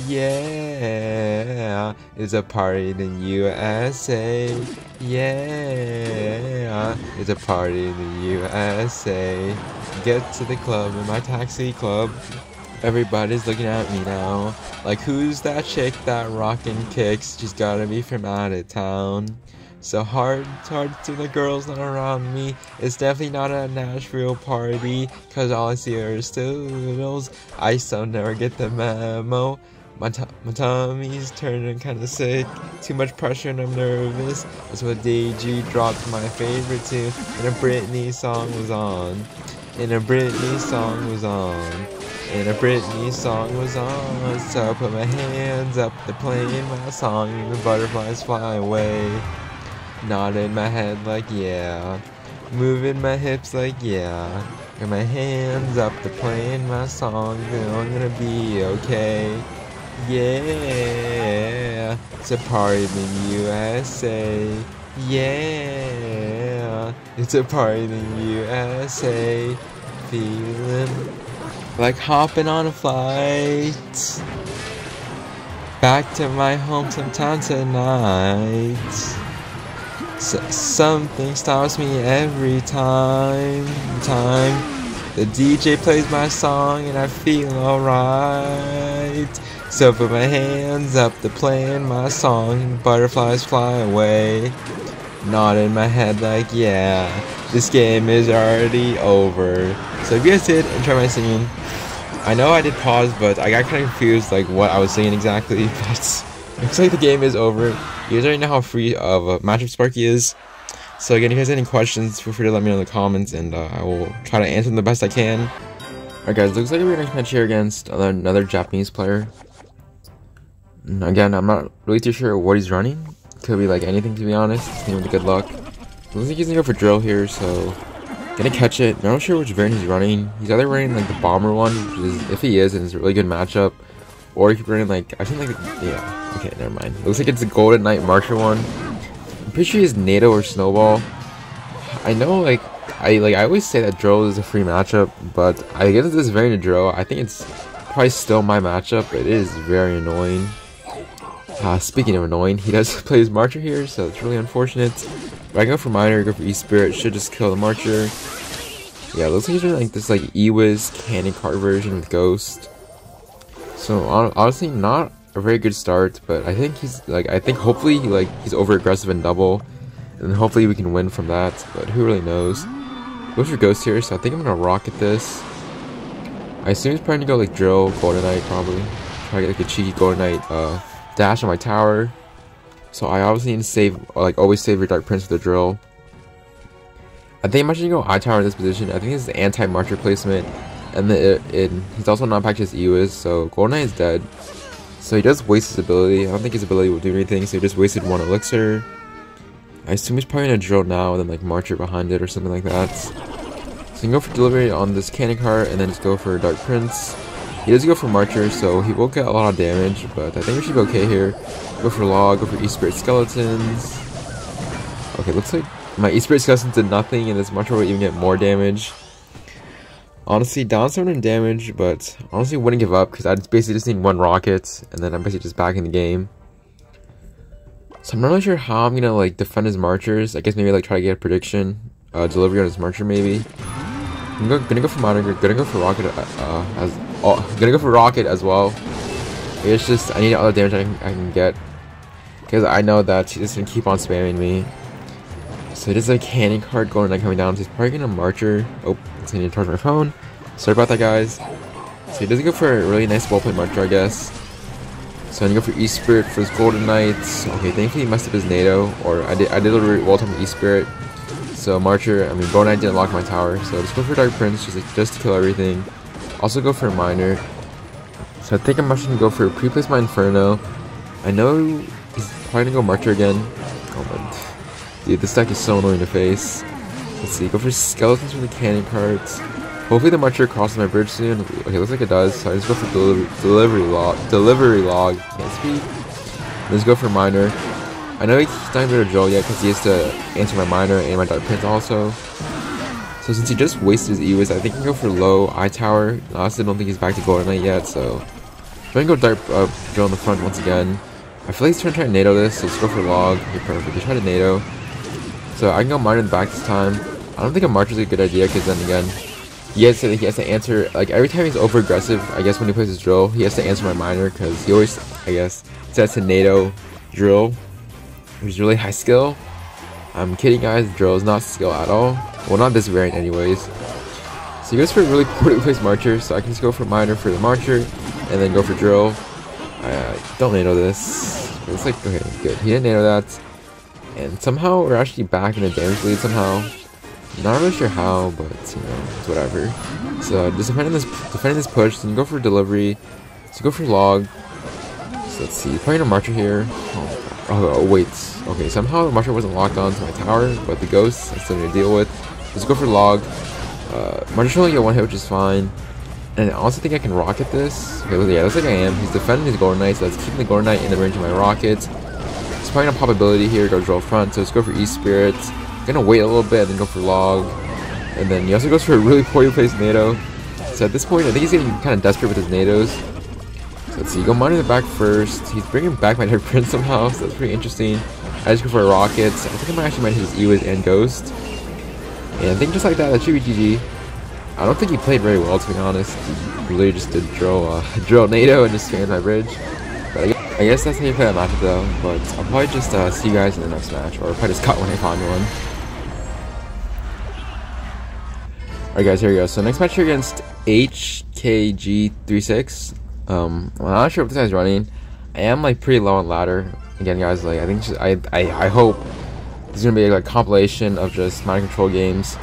Yeah, it's a party in the USA. Yeah, it's a party in the USA. Get to the club in my taxi club. Everybody's looking at me now, like who's that chick that rockin' kicks? She's gotta be from out of town. So hard to the girls not around me. It's definitely not a Nashville party, cause all I see are still I still never get the memo. My tummy's turning kinda sick. Too much pressure and I'm nervous. That's what DG dropped my favorite tune. And a Britney song was on. And a Britney song was on. And a Britney song was on. So I put my hands up, they're playing my song, and the butterflies fly away. Nodding my head like yeah, moving my hips like yeah, got my hands up, they're playing my song, you know I'm gonna be okay. Yeah, it's a party in the USA. Yeah, it's a party in the USA. Feeling like hopping on a flight back to my hometown tonight. Something stops me every time. The DJ plays my song and I feel alright. So put my hands up to playing my song. Butterflies fly away. Nod in my head like, yeah, this game is already over. So if you guys did enjoy my singing, I know I did pause, but I got kind of confused like what I was singing exactly. But looks like the game is over. You guys already know how free of a matchup Sparky is. So again, if you guys have any questions, feel free to let me know in the comments, and I will try to answer them the best I can. Alright guys, looks like we're next match here against another Japanese player. And again, I'm not really too sure what he's running. Could be like anything, to be honest. Just with good luck. Looks like he's gonna go for drill here, so gonna catch it. Not sure which variant he's running. He's either running like the bomber one, which is, if he is, and it's a really good matchup, or he could run like, I think like, yeah, okay, never mind. Looks like it's the Golden Knight Marcher one. I'm pretty sure he's NATO or Snowball. I know like I always say that drill is a free matchup, but I guess this variant of drill, I think it's probably still my matchup. It is very annoying. Speaking of annoying, he does play his Marcher here, so it's really unfortunate. But I go for Miner, go for E-Spirit, should just kill the Marcher. Yeah, it looks like he's doing like this like E-Wiz cannon cart version with Ghost. So honestly, not a very good start, but I think he's like, hopefully he's over aggressive in double, and hopefully we can win from that. But who really knows? Goes for Ghost here, so I think I'm gonna rocket this. I assume he's probably gonna go like drill Golden Knight, probably try to get like a cheeky Golden Knight dash on my tower. So I obviously need to save, like always save your Dark Prince with the drill. I think I'm actually gonna go I tower in this position. I think this is the anti-marcher placement, and he's also not packed his E-Wiz, so Golden Knight is dead. So he does waste his ability. I don't think his ability will do anything, so he just wasted one elixir. I assume he's probably gonna drill now and then like Marcher behind it or something like that. So you can go for delivery on this cannon cart and then just go for Dark Prince. He does go for Marcher, so he will get a lot of damage, but I think we should be okay here. Go for Log, go for E-Spirit Skeletons. Okay, looks like my E-Spirit Skeletons did nothing, and this Marcher will even get more damage. Honestly, down 7 in damage, but honestly wouldn't give up, because I basically just need one rocket, and then I'm basically just back in the game. So I'm not really sure how I'm gonna like defend his Marchers. I guess maybe like try to get a prediction, delivery on his Marcher maybe. I'm gonna go for Monitor, gonna go for Rocket, gonna go for Rocket as well. It's just, I need all the damage I can get, because I know that he's just gonna keep on spamming me. So it is a cannon card going and coming down, so he's probably gonna Marcher. Oh, it's gonna charge my phone. Sorry about that, guys. So he doesn't go for a really nice well-played Marcher, I guess. So I'm gonna go for E-Spirit for his Golden Knights. Okay, thankfully he messed up his NATO, or I did a wall time with E-Spirit. So Marcher, I mean Golden Knight didn't lock my tower, so just go for Dark Prince just to kill everything. Also go for a Miner. So I think I'm actually gonna go for pre-place my Inferno. I know he's probably gonna go Marcher again. Oh my, dude, this deck is so annoying to face. Let's see, go for Skeletons from the cannon cards. Hopefully the Marcher crosses my bridge soon. Okay, looks like it does. So I just go for delivery log. Can't speak. Let's go for Miner. I know he's not going to drill yet because he has to answer my Miner and my Dark Prince also. So since he just wasted his E-Wiz, I think I can go for low I tower. I also don't think he's back to Golden Knight yet, so I'm going to go Dark drill in the front once again. I feel like he's trying to NATO this, so let's go for log. Okay, perfect. He tried to NATO. So I can go Miner in the back this time. I don't think a March is a good idea because then again, he has to answer, like every time he's over aggressive, I guess when he plays his drill, he has to answer my Miner because he always, I guess, sets to NATO drill, which is really high skill. I'm kidding, guys, drill is not skill at all. Well, not this variant anyways. So he goes for a really poorly placed Marcher, so I can just go for Miner for the Marcher, and then go for drill. Don't NATO this. It's like, okay, good. He didn't NATO that. And somehow we're actually back in a damage lead somehow. Not really sure how, but you know, it's whatever. So just defending this push, then you go for delivery. So go for log. So let's see, probably a Marcher here. Oh wait. Okay, somehow the Marcher wasn't locked onto my tower, but the ghost I still need to deal with. Let's go for log. Marcher's only get one hit, which is fine. And I also think I can rocket this. Okay, yeah, looks like I am. He's defending his Golden Knight, so that's keeping the Golden Knight in the range of my rockets. He's probably gonna pop ability here, go draw front, so let's go for E-Spirit. Gonna wait a little bit, then go for Log. And then he also goes for a really poorly placed NATO. So at this point, I think he's getting kind of desperate with his NATOs. So let's see, go Miner in the back first. He's bringing back my Dark Prince somehow, so that's pretty interesting. I just go for Rockets. I think I might actually hit his Ewiz and Ghost. And I think just like that, that should be GG. I don't think he played very well, to be honest. He really just did drill NATO and just scanned my bridge. But I guess that's how you play that matchup though. But I'll probably just see you guys in the next match, or probably just cut when I find one. Alright guys, here we go. So next match here against HKG36. I'm not sure what this guy's running. I am like pretty low on ladder. Again guys, like I think just, I hope this is gonna be like a compilation of just mind control games.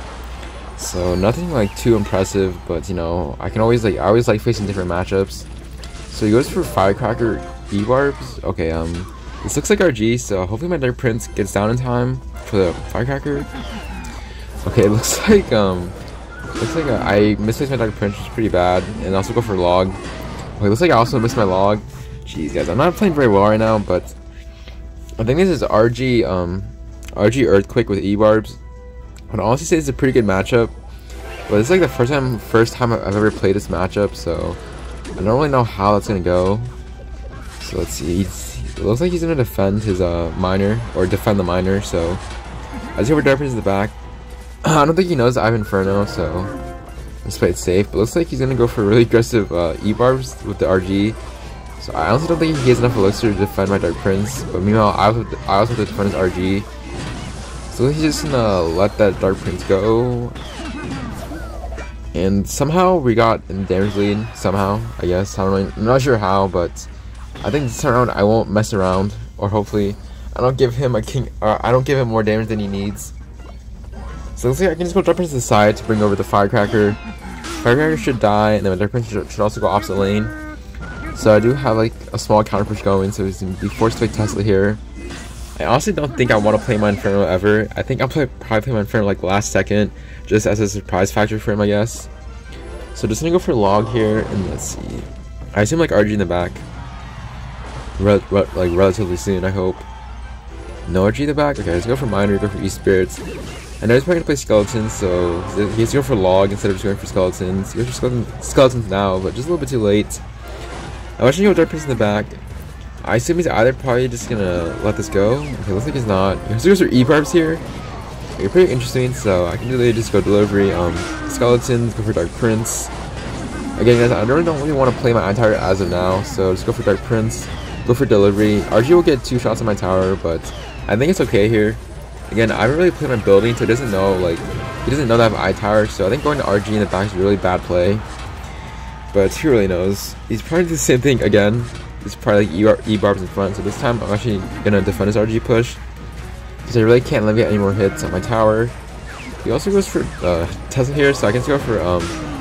So nothing like too impressive, but you know, I always like facing different matchups. So he goes for Firecracker E-Barbs. Okay, this looks like RG, so hopefully my Dark Prince gets down in time for the Firecracker. Okay, it looks like I misplaced my Dark Prince, which is pretty bad, and also go for Log. Okay, looks like I also missed my Log. Jeez guys, I'm not playing very well right now, but I think this is RG Earthquake with E-Barbs. I'd honestly say it's a pretty good matchup, but it's like the first time I've ever played this matchup, so I don't really know how that's gonna go. So let's see. It looks like he's gonna defend his miner, or defend the miner. So I just go for Dark Prince in the back. I don't think he knows I have Inferno, so let's play it safe. But it looks like he's gonna go for really aggressive E-Barbs with the RG. So I honestly don't think he has enough elixir to defend my Dark Prince. But meanwhile, I also have to defend his RG. So he's just gonna let that Dark Prince go. And somehow we got in damage lead. Somehow, I guess. I'm not sure how, but I think this time around I won't mess around, or hopefully I don't give him I don't give him more damage than he needs. So let's see, I can just go Dark Prince to the side to bring over the Firecracker. Firecracker should die, and then my Dark Prince should also go opposite lane. So I do have like a small counter push going, so he's gonna be forced to pick Tesla here. I honestly don't think I want to play my Inferno ever. I think I'll probably play my Inferno like last second, just as a surprise factor for him, I guess. So just gonna go for Log here, and let's see. I assume like RG in the back, like relatively soon, I hope. No RG in the back. Okay, let's go for Miner, go for E-Spirits. I know he's probably gonna play Skeletons, so he has to go for Log instead of just going for Skeletons. He goes for Skeletons now, but just a little bit too late. I'm actually gonna go Dark Prince in the back. I assume he's either probably just gonna let this go. Okay, looks like he's not. He has to go for E-Barbs here. Okay, pretty interesting, so I can really just go delivery. Skeletons, go for Dark Prince. Again guys, I don't really want to play my tower as of now, so just go for Dark Prince, go for delivery. RG will get 2 shots on my tower, but I think it's okay here. Again, I haven't really played my building, so he doesn't know that I have I tower, so I think going to RG in the back is a really bad play. But who really knows? He's probably the same thing again. He's probably like E-Barbs in front, so this time I'm actually gonna defend his RG push, because I really can't let him get any more hits on my tower. He also goes for Tesla here, so I can just go for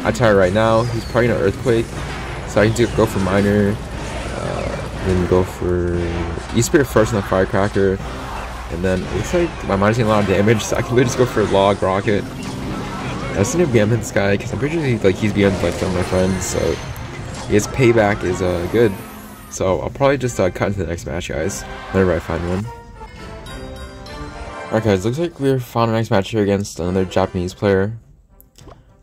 I tower right now. He's probably gonna Earthquake, so I can just go for Miner, then go for E-Spirit first on the Firecracker, and then it looks like my Miner's getting a lot of damage, so I can literally just go for Log Rocket. I was thinking of BM this guy, because I'm pretty sure he's BM'd like some of my friends, so his payback is good. So I'll probably just cut into the next match, guys, whenever I find one. Alright guys, looks like we're found a next match here against another Japanese player.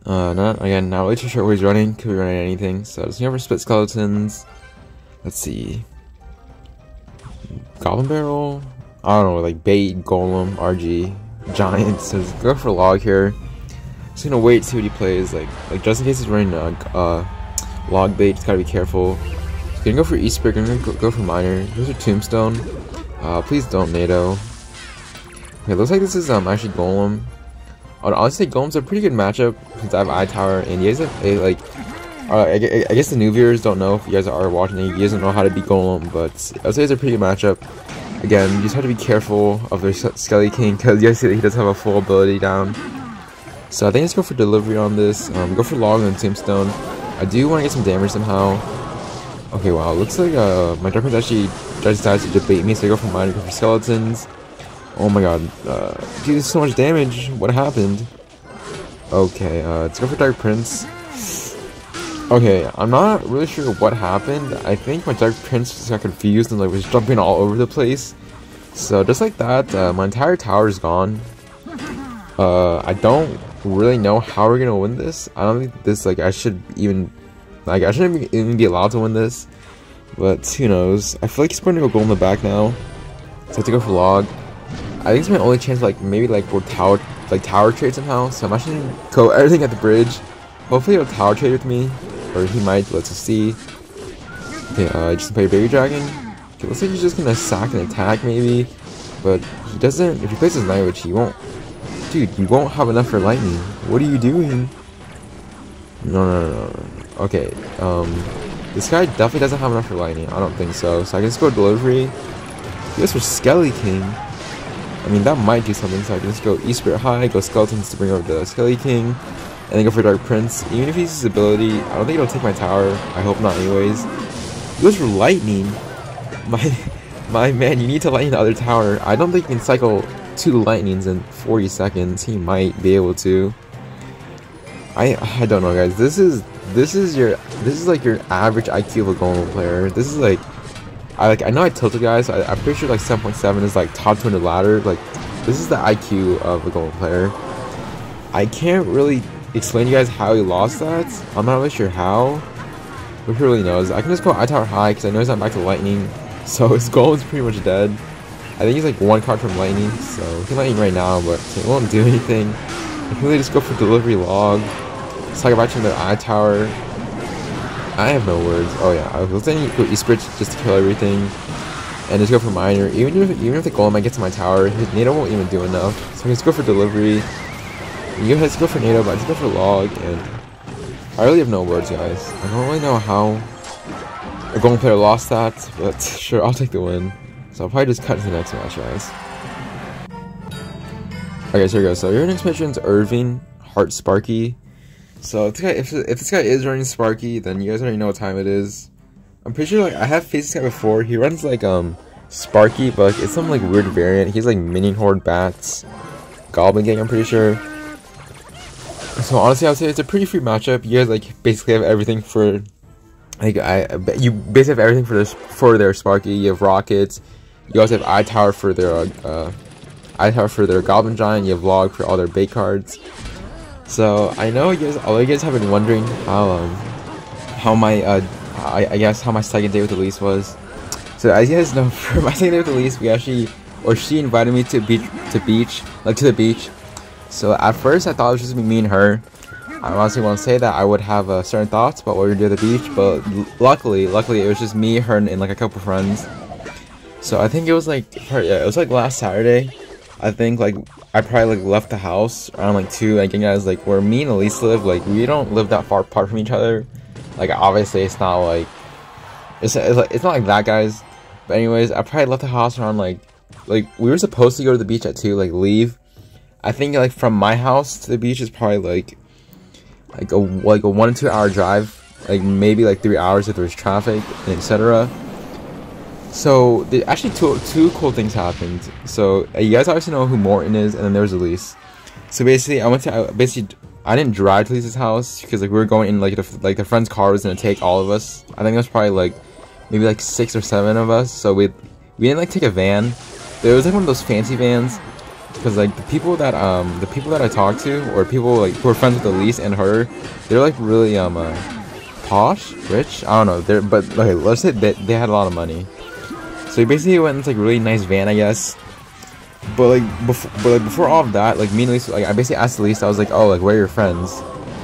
Not really too sure what he's running, could be running anything, so just gonna split Skeletons. Let's see. Goblin Barrel? I don't know, like Bait, Golem, RG, Giant, so just go for Log here. Just gonna wait, see what he plays, like just in case he's running Log Bait, just gotta be careful. Just gonna go for E-Spirit, gonna go for Miner, goes for Tombstone. Please don't NATO. Okay, looks like this is actually Golem. I'd honestly say Golem's a pretty good matchup since I have I tower, and you guys have I guess the new viewers don't know if you guys are watching and you guys don't know how to beat Golem, but I'd say it's a pretty good matchup. Again, you just have to be careful of their Skelly King, because you guys see that he doesn't have a full ability down. So I think let's go for delivery on this. Go for Log and Tombstone. I do want to get some damage somehow. Okay, wow, looks like my Dark Prince actually just decides to debate me, so I go for Miner, go for Skeletons. Oh my god, dude, there's so much damage. What happened? Okay, let's go for Dark Prince. Okay, I'm not really sure what happened. I think my Dark Prince just got confused and like was jumping all over the place. So just like that, my entire tower is gone. I don't really know how we're gonna win this. I don't think this, like, I shouldn't even be allowed to win this. But who knows? I feel like he's going to go gold in the back now. So I have to go for log. I think it's my only chance, like, maybe like we'll tower trade somehow. So I'm actually gonna go everything at the bridge. Hopefully he'll tower trade with me, or he might. Let's just see. Okay, just play baby dragon. Okay, looks like he's just gonna sack and attack maybe, but he doesn't. If he plays his language, he won't. Dude, you won't have enough for lightning. What are you doing? No. Okay, this guy definitely doesn't have enough for lightning. I don't think so. So I can just go delivery. He goes for Skelly King. I mean, that might do something. So I can just go E-Spirit High, go Skeletons to bring over the Skelly King, and then go for Dark Prince. Even if he uses his ability, I don't think it'll take my tower. I hope not anyways. He goes for lightning. My man, you need to lighten the other tower. I don't think you can cycle 2 lightnings in 40 seconds. He might be able to. I don't know, guys. This is like your average IQ of a golem player. This is like I know I tilted, guys. I'm pretty sure like 7.7 is like top 200 ladder. Like, this is the IQ of a golem player. I can't really explain to you guys how he lost that. I'm not really sure how. But who really knows? I can just go I-Tower high because I know he's not back to lightning. So his goal is pretty much dead. I think he's like 1 card from lightning. So he can lightning right now, but it won't do anything. I can really just go for delivery log. Let's talk about the I-Tower. I have no words. Oh yeah, I was saying go E-Spirit just to kill everything. And just go for Miner. Even if the golem might get to my tower, his NATO won't even do enough. So I just go for delivery. You guys go for NATO, but I just go for log, and I really have no words, guys. I don't really know how a golem player lost that, but sure, I'll take the win. So I'll probably just cut to the next match, guys. Okay, so here we go. So your next mission is Irving, Heart Sparky. So if this guy is running Sparky, then you guys already know what time it is. I'm pretty sure, like, I have faced this guy before. He runs like Sparky, but like, it's some like weird variant. He's like Minion Horde Bats, Goblin Gang, I'm pretty sure. So honestly, I would say it's a pretty free matchup. You guys like basically have everything for, like, you basically have everything for their Sparky. You have rockets. You also have I-Tower for their Goblin Giant. You have log for all their bait cards. So I know all you guys have been wondering how my I guess how my second day with Elise was. So as you guys know, for my second day with Elise, she invited me to the beach. So at first I thought it was just me and her. I honestly want to say that I would have certain thoughts about what we were doing at the beach, but luckily it was just me, her, and like a couple friends. So I think it was like last Saturday. I think like I probably like left the house around like 2. I think guys, like where me and Elise live, like we don't live that far apart from each other. Like obviously it's not like it's not like that, guys. But anyways, I probably left the house around like we were supposed to go to the beach at 2, like leave. I think like from my house to the beach is probably like a 1 to 2 hour drive, like maybe like 3 hours if there's traffic and etc. So actually two cool things happened. So you guys obviously know who Morton is, and then there was Elise. So basically I didn't drive to Elise's house because like we were going in like the friend's car was gonna take all of us. I think there was probably like maybe like 6 or 7 of us. So we didn't like take a van. But it was like one of those fancy vans. Because like the people that I talked to, or people like who were friends with Elise and her, they're like really posh, rich. I don't know. But okay, let's say they had a lot of money. So we basically went in this like really nice van, I guess. But before all of that, like me and Elise, like I basically asked Elise, I was like, oh, like where are your friends?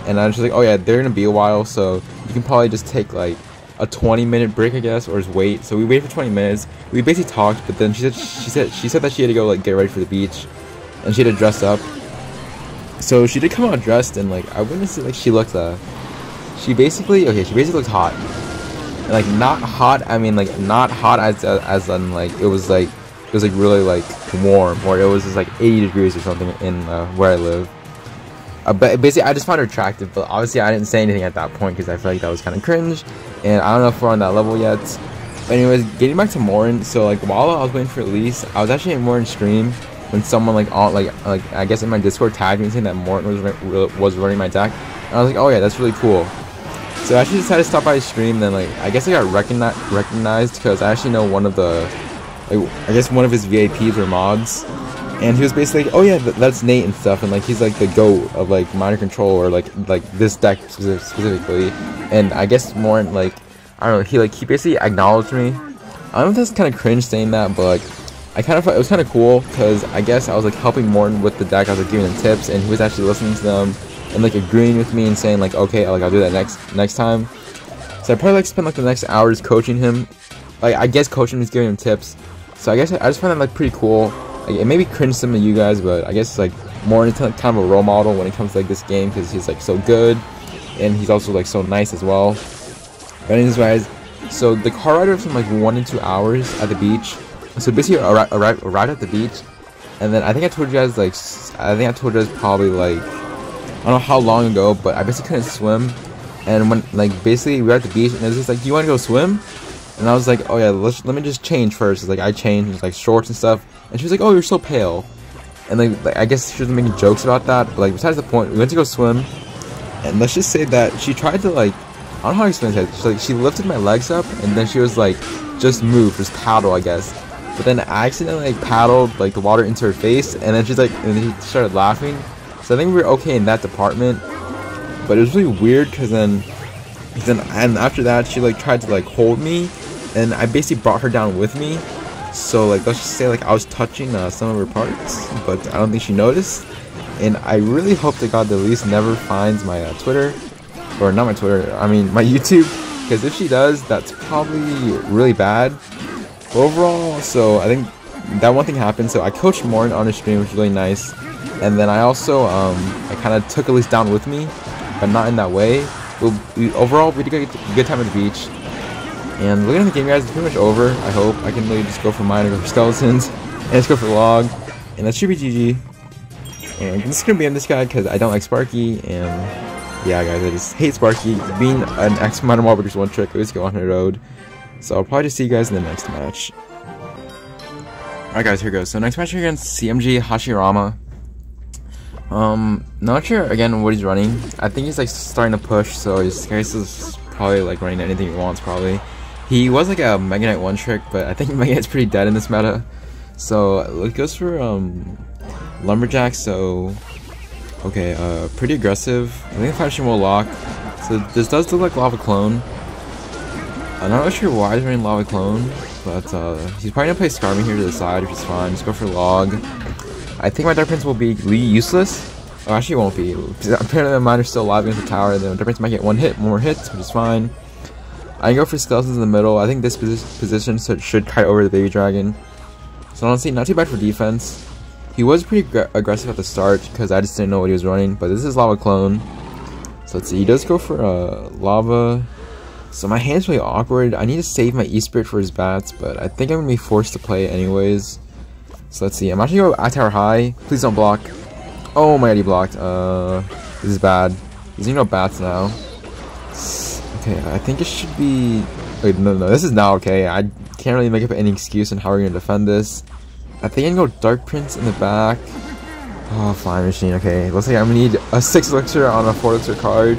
And I was just like, oh yeah, they're gonna be a while, so you can probably just take like a 20-minute break, I guess, or just wait. So we waited for 20 minutes. We basically talked, but then she said that she had to go like get ready for the beach, and she had to dress up. So she did come out dressed, and like I wouldn't say like she looked she basically looked hot. And, like not hot, I mean like not hot as in like it was like really like warm, or it was just like 80 degrees or something in where I live. But basically I just found her attractive, but obviously I didn't say anything at that point because I feel like that was kind of cringe, and I don't know if we're on that level yet. But anyways, getting back to Morin, so like while I was waiting for Elise, I was actually in Morin's stream when someone like I guess in my Discord tagged me saying that Morton was running my deck, and I was like, oh yeah, that's really cool. So I actually decided to stop by his stream. Then like I guess I got recognized because I actually know one of the like, I guess one of his VAPs or mods, and he was basically like, oh yeah, that's Nate and stuff, and like he's like the GOAT of like Minor Control, or like this deck specifically. And I guess more like, I don't know, he basically acknowledged me. I don't know if that's kind of cringe saying that, but like I kind of thought it was kind of cool, because I guess I was like helping Morton with the deck. I was like giving him tips, and he was actually listening to them and like agreeing with me and saying like, okay, like I'll do that next time. So I probably like spend like the next hours coaching him. Like I guess coaching is giving him tips. So I guess I just find that like pretty cool. Like, it may be cringe to some of you guys, but I guess it's like more into like, kind of a role model when it comes to like this game, because he's like so good, and he's also like so nice as well. But anyways, guys, so the car ride from like 1 to 2 hours at the beach. So basically arrived at the beach, and then I think I told you guys like probably like I don't know how long ago, but I basically couldn't swim. And when like basically we were at the beach, and it was just like, do you want to go swim? And I was like, oh yeah, let me just change first. It's like I changed like shorts and stuff, and she was like, oh, you're so pale. And like I guess she was making jokes about that, but like besides the point, we went to go swim, and let's just say that she tried to like, I don't know how to explain it. She lifted my legs up, and then she was like, just move, just paddle, I guess. But then I accidentally like paddled like the water into her face, and then she's like, and then she started laughing. So I think we were okay in that department. But it was really weird, because then and after that she like tried to like hold me, and I basically brought her down with me. So like let's just say like I was touching some of her parts, but I don't think she noticed. And I really hope to God that Elise never finds my Twitter, or not my Twitter, I mean my YouTube, because if she does, that's probably really bad overall. So I think that one thing happened. So I coached Morton on his stream, which was really nice. And then I also I kind of took Elise down with me, but not in that way. Overall, we had a good time at the beach. And looking at the game, guys, it's pretty much over. I hope I can really just go for mine, go for skeletons, and just go for log, and that should be GG. And this is gonna be on this guy because I don't like Sparky, and yeah, guys, I just hate Sparky. Being an ex-minor mob just one trick, let's go on the road. So I'll probably just see you guys in the next match. Alright, guys, here goes. So next match here against CMG Hashirama. Not sure again what he's running. I think he's like starting to push, so his case is probably like running anything he wants. Probably he was like a Mega Knight one trick, but I think Mega Knight's pretty dead in this meta. So it goes for Lumberjack. So okay, pretty aggressive. I think the Fashion will lock. So this does look like Lava Clone. I'm not really sure why he's running Lava Clone, but he's probably gonna play Skarmy here to the side, which is fine. Just go for log. I think my Dark Prince will be useless. Oh, actually it won't be. Apparently the miner's still alive against the tower. The Dark Prince might get one more hits, which is fine. I can go for skeletons in the middle. I think this position should kite over the baby dragon. So honestly, not too bad for defense. He was pretty aggressive at the start because I just didn't know what he was running. But this is Lava Clone. So let's see. He does go for Lava. So my hand's really awkward. I need to save my E-Spirit for his bats, but I think I'm going to be forced to play it anyways. So let's see. I'm actually going to go tower high. Please don't block. Oh my god, he blocked. This is bad. He's no bats now. Okay, I think it should be... Wait, no, this is now okay. I can't really make up any excuse on how we're going to defend this. I think I can go Dark Prince in the back. Oh, Flying Machine. Okay, looks like I'm going to need a 6 elixir on a 4 elixir card.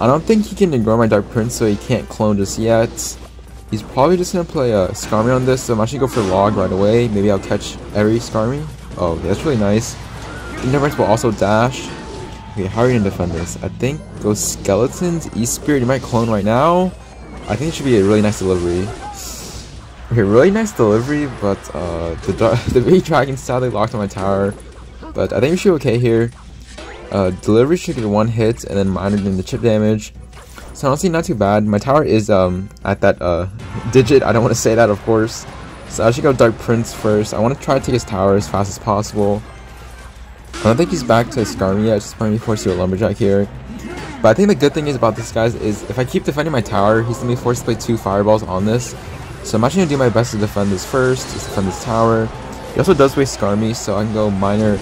I don't think he can ignore my Dark Prince, so he can't clone just yet. He's probably just going to play a Skarmy on this, so I'm actually going to go for log right away. Maybe I'll catch every Skarmy. Oh, okay, that's really nice. The Dark Prince will also dash. Okay, how are you going to defend this? I think go Skeletons, E-Spirit, you might clone right now. I think it should be a really nice delivery. Okay, really nice delivery, but the baby dragon sadly locked on my tower. But I think we should be okay here. Delivery should get 1 hit, and then minor than the chip damage. So honestly, not too bad. My tower is at that digit. I don't want to say that, of course. So I should go Dark Prince first. I want to try to take his tower as fast as possible. I don't think he's back to Skarmy yet. Just probably forced to a Lumberjack here. But I think the good thing is about this, guys, is if I keep defending my tower, he's going to be forced to play 2 fireballs on this. So I'm actually going to do my best to defend this first, just defend this tower. He also does waste Skarmy, so I can go minor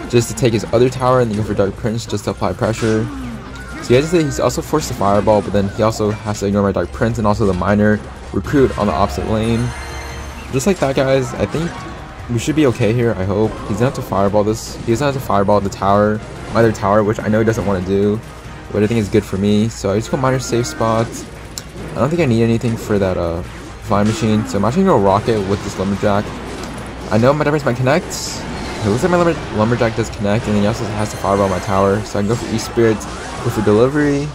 just to take his other tower and then go for Dark Prince just to apply pressure. So yeah, he's also forced to fireball, but then he also has to ignore my Dark Prince and also the minor recruit on the opposite lane. Just like that, guys, I think we should be okay here, I hope. He's gonna have to fireball this. He doesn't have to fireball the tower, my other tower, which I know he doesn't want to do, but I think it's good for me. So I just go minor safe spot. I don't think I need anything for that Flying Machine. So I'm actually gonna rocket with this Lumberjack. I know my Dark Prince might connect. It looks like my Lumberjack does connect, and then he also has to fireball my tower. So I can go for E-Spirits, go for delivery.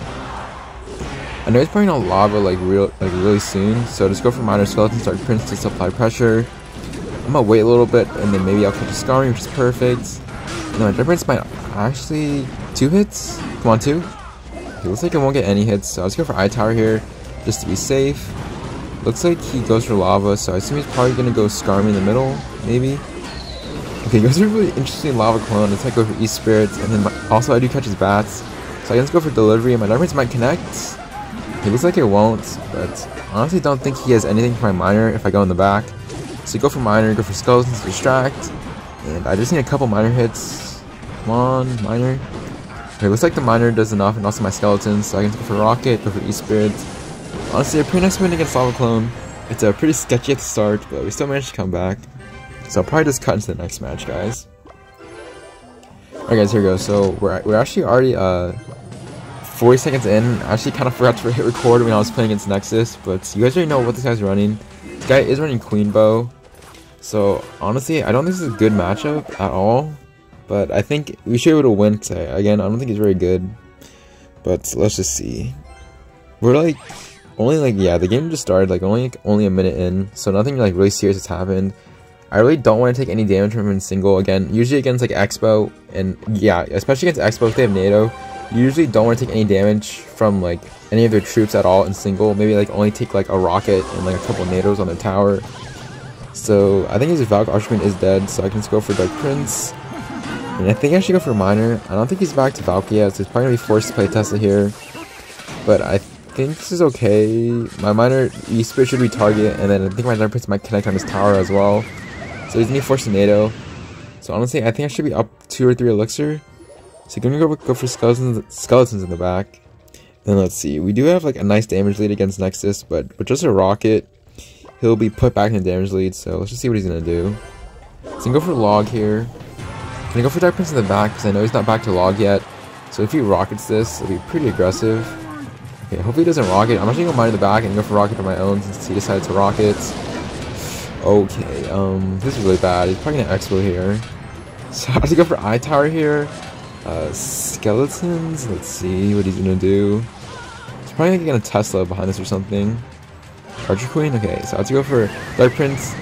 I know he's probably gonna lava like really soon, so just go for Minor Skeleton, Dark Prince to supply pressure. I'm gonna wait a little bit, and then maybe I'll catch a Scarring, which is perfect. And then my Dark Prince might actually 2 hits. Come on, 2. Okay, looks like I won't get any hits, so I'll just go for I-Tower here, just to be safe. Looks like he goes for lava, so I assume he's probably gonna go Scar me in the middle, maybe. Okay, he goes for a really interesting lava clone. Let's go for E-Spirits, and then also I do catch his bats, so I can just go for delivery, and my Dark Prince might connect. It looks like it won't, but honestly don't think he has anything for my Miner if I go in the back. So go for Miner, go for Skeletons to distract, and I just need a couple Miner hits. Come on, Miner. Okay, looks like the Miner does enough, and also my Skeletons, so I can go for Rocket, go for E-Spirits. Honestly, a pretty nice win against Lava Clone. It's pretty sketchy at the start, but we still managed to come back. So I'll probably just cut into the next match, guys. Alright guys, here we go. So we're actually already 40 seconds in. I actually kind of forgot to hit record when I was playing against Nexus, but you guys already know what this guy's running. This guy is running Queen Bow. So honestly, I don't think this is a good matchup at all. But I think we should be able to win today. Again, I don't think he's very good. But let's just see. We're like the game just started like only a minute in, so nothing like really serious has happened. I really don't want to take any damage from him in single. Again, usually against like Expo, and yeah, especially against Expo if they have NATO, you usually don't want to take any damage from like any of their troops at all in single. Maybe like only take like a rocket and like a couple of NATOs on their tower. So I think his Valk Archman is dead, so I can just go for Dark Prince. And I think I should go for Miner. I don't think he's back to Valk yet, so he's probably gonna be forced to play Tesla here. But I think this is okay. My Miner E-Spirit should be target, and then I think my Dark Prince might connect on his tower as well. So he's gonna be forced to NATO. So honestly, I think I should be up 2 or 3 elixir. So I'm gonna go for skeletons in the back. And let's see, we do have like a nice damage lead against Nexus, but with just a rocket, he'll be put back in the damage lead. So let's just see what he's gonna do. So I'm gonna go for Log here. I'm gonna go for Dark Prince in the back because I know he's not back to Log yet. So if he rockets this, it'll be pretty aggressive. Okay, hopefully he doesn't rocket. I'm actually gonna mine in the back and go for rocket on my own since he decided to rocket. Okay, this is really bad. He's probably gonna Expo here. So I have to go for I-Tower here. Skeletons, let's see what he's gonna do. He's probably gonna get a Tesla behind us or something. Archer Queen, okay, so I have to go for Dark Prince.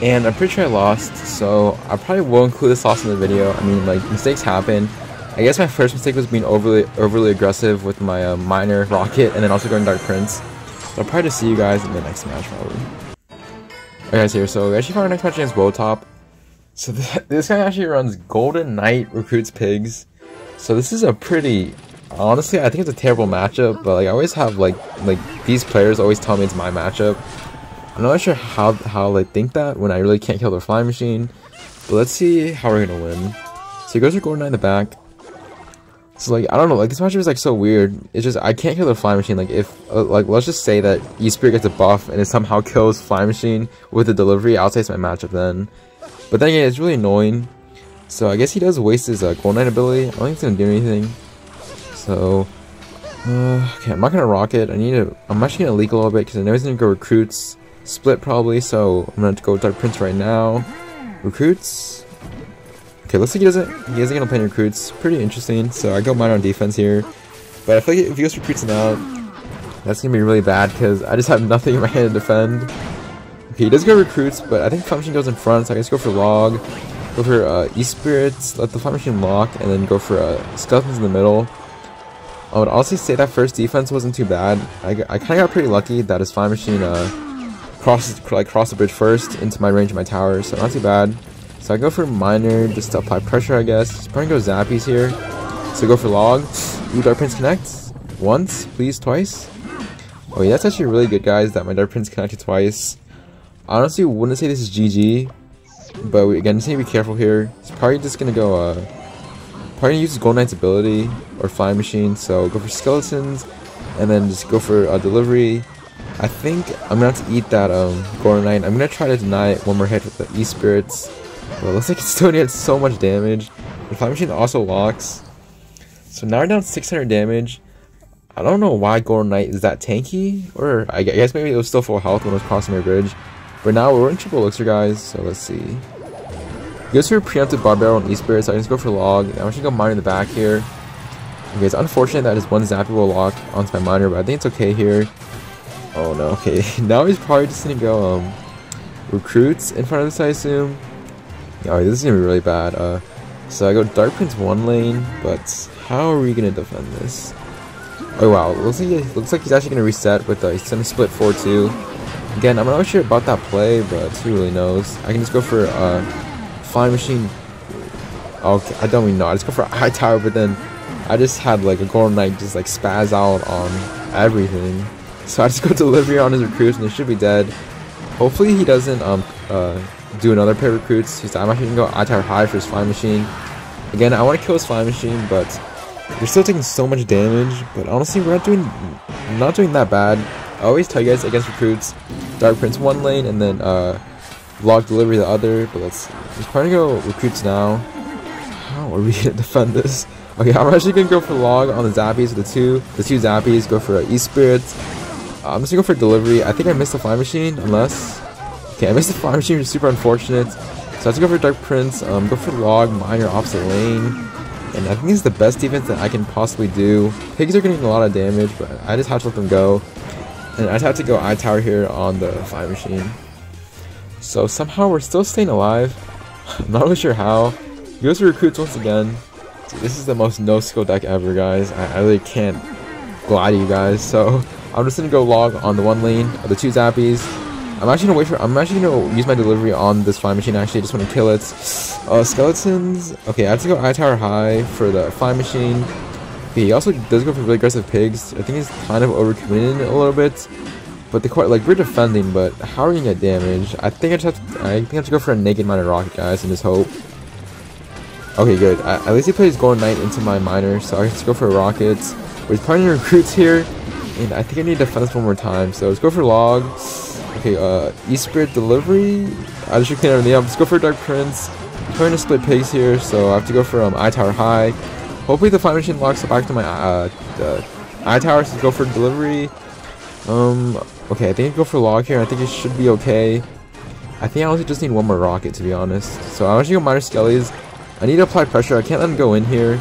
And I'm pretty sure I lost, so I probably will include this loss in the video. I mean, like, mistakes happen. I guess my first mistake was being overly aggressive with my Miner rocket, and then also going Dark Prince. So I'll probably just see you guys in the next match, probably. Alright guys, here, so we actually found our next match against Wotop. So this guy actually runs Golden Knight Recruits Pigs. So this is a pretty, honestly, I think it's a terrible matchup, but like I always have like these players always tell me it's my matchup. I'm not sure how they think that when I really can't kill their Flying Machine, but let's see how we're gonna win. So he goes for Golden Knight in the back. So like I don't know, like this matchup is like so weird. It's just I can't kill their Flying Machine. Like if like let's just say that E-Spirit gets a buff and it somehow kills Flying Machine with the delivery, I'll say it's my matchup then. But then again, it's really annoying. So I guess he does waste his Golden Knight ability. I don't think it's gonna do anything. So okay, I'm not gonna rocket. I'm actually gonna leak a little bit because I know he's gonna go Recruits split probably. So I'm gonna go Dark Prince right now. Recruits. Okay, looks like he isn't gonna play any Recruits. Pretty interesting. So I go Miner on defense here. But I feel like if he goes Recruits now, that's gonna be really bad because I just have nothing in my hand to defend. Okay, he does go Recruits, but I think Flying Machine goes in front, so I guess go for Log. Go for E-Spirits, let the Flying Machine lock, and then go for Skeletons in the middle. I would also say that first defense wasn't too bad. I kind of got pretty lucky that his Flying Machine crossed the bridge first into my range of my tower, so not too bad. So I go for Miner just to apply pressure, I guess. He's probably go Zappies here. So go for Log. Ooh, Dark Prince connects. Once, please, twice. Oh yeah, that's actually really good, guys, that my Dark Prince connected twice. I honestly wouldn't say this is GG. But again, just need to be careful here. He's probably just gonna go, probably gonna use his Golden Knight's ability or Flying Machine. So go for Skeletons, and then just go for delivery. I think I'm gonna have to eat that Golden Knight. I'm gonna try to deny it one more hit with the E-Spirits. But it looks like it's still gonna get so much damage. The Flying Machine also locks. So now we're down 600 damage. I don't know why Golden Knight is that tanky, or I guess maybe it was still full health when it was crossing my bridge. But now we're in triple elixir, guys, so let's see. He goes for a preemptive Barbaro and E-Spirit, so I can just go for Log. I'm actually going to mine in the back here. Okay, it's unfortunate that his one Zappy will lock onto my miner, but I think it's okay here. Oh no, okay. Now he's probably just going to go recruits in front of this, I assume. Oh, this is going to be really bad. So I go Dark Prince 1 lane, but how are we going to defend this? Oh wow, looks like he's actually going to reset with he's going to split 4-2. Again, I'm not really sure about that play, but who really knows. I can just go for Flying Machine. Okay, I don't even know. I just go for High Tower, but then I just had like a Golden Knight just like spaz out on everything. So I just go Delivery on his recruits and they should be dead. Hopefully he doesn't do another pair of recruits. I'm actually going to go High Tower High for his Flying Machine. Again, I want to kill his Flying Machine, but we're still taking so much damage, but honestly, we're not doing that bad. I always tell you guys against recruits, Dark Prince 1 lane, and then Log Delivery the other, but let's probably go recruits now. How are we going to defend this? Okay, I'm actually going to go for Log on the Zappies, the two Zappies, go for E-Spirit. I'm just going to go for Delivery. I think I missed the Flying Machine, unless... Okay, I missed the Flying Machine, which is super unfortunate. So I have to go for Dark Prince, go for Log, Miner opposite lane. And I think this is the best defense that I can possibly do. Pigs are getting a lot of damage, but I just have to let them go. And I just have to go I-Tower here on the Fire Machine. So somehow we're still staying alive. I'm not really sure how. He goes for recruits once again. Dude, this is the most no-skill deck ever, guys. I really can't lie to you guys. So I'm just gonna go Log on the 1 lane of the 2 Zappies. I'm actually gonna use my Delivery on this Flying Machine. Actually, I just want to kill it. Skeletons. Okay, I have to go I-Tower High for the Flying Machine. Okay, he also does go for really aggressive pigs. I think he's kind of overcommitting a little bit. But we're defending, but how are we gonna get damage? I think I have to go for a naked miner rocket, guys, and just hope. Okay, good. At least he plays Golden Knight into my miner, so I just go for rockets. But he's probably recruits here, and I think I need to defend this one more time. So let's go for Log. Okay, E-Spirit Delivery. I just should clean everything up. Let's go for Dark Prince. I'm trying to split pigs here, so I have to go for I-Tower High. Hopefully the Flying Machine locks it back to my I-Tower, so let's go for Delivery. Okay, I think I go for Log here. I think it should be okay. I think I honestly just need one more rocket, to be honest. So I'm actually going to Miner Skellies. I need to apply pressure. I can't let him go in here.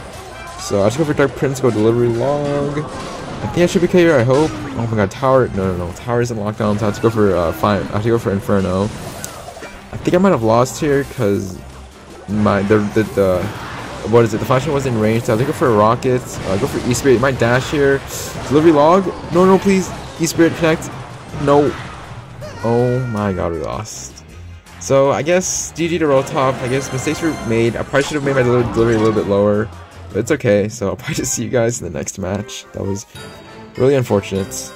So I'll just go for Dark Prince, go Delivery Log. I think I should be okay here, I hope. Oh my god, Tower. No. Tower isn't locked down, so I have to go for I have to go for Inferno. I think I might have lost here because what is it? The function wasn't in range, so I have to go for a rocket. Go for E-Spirit. It might dash here. Delivery Log. No, please. E-Spirit connect. No. Oh my god, we lost. So I guess GG to roll top. I guess mistakes were made. I probably should have made my delivery a little bit lower. But it's okay, so I'll probably just see you guys in the next match. That was really unfortunate. So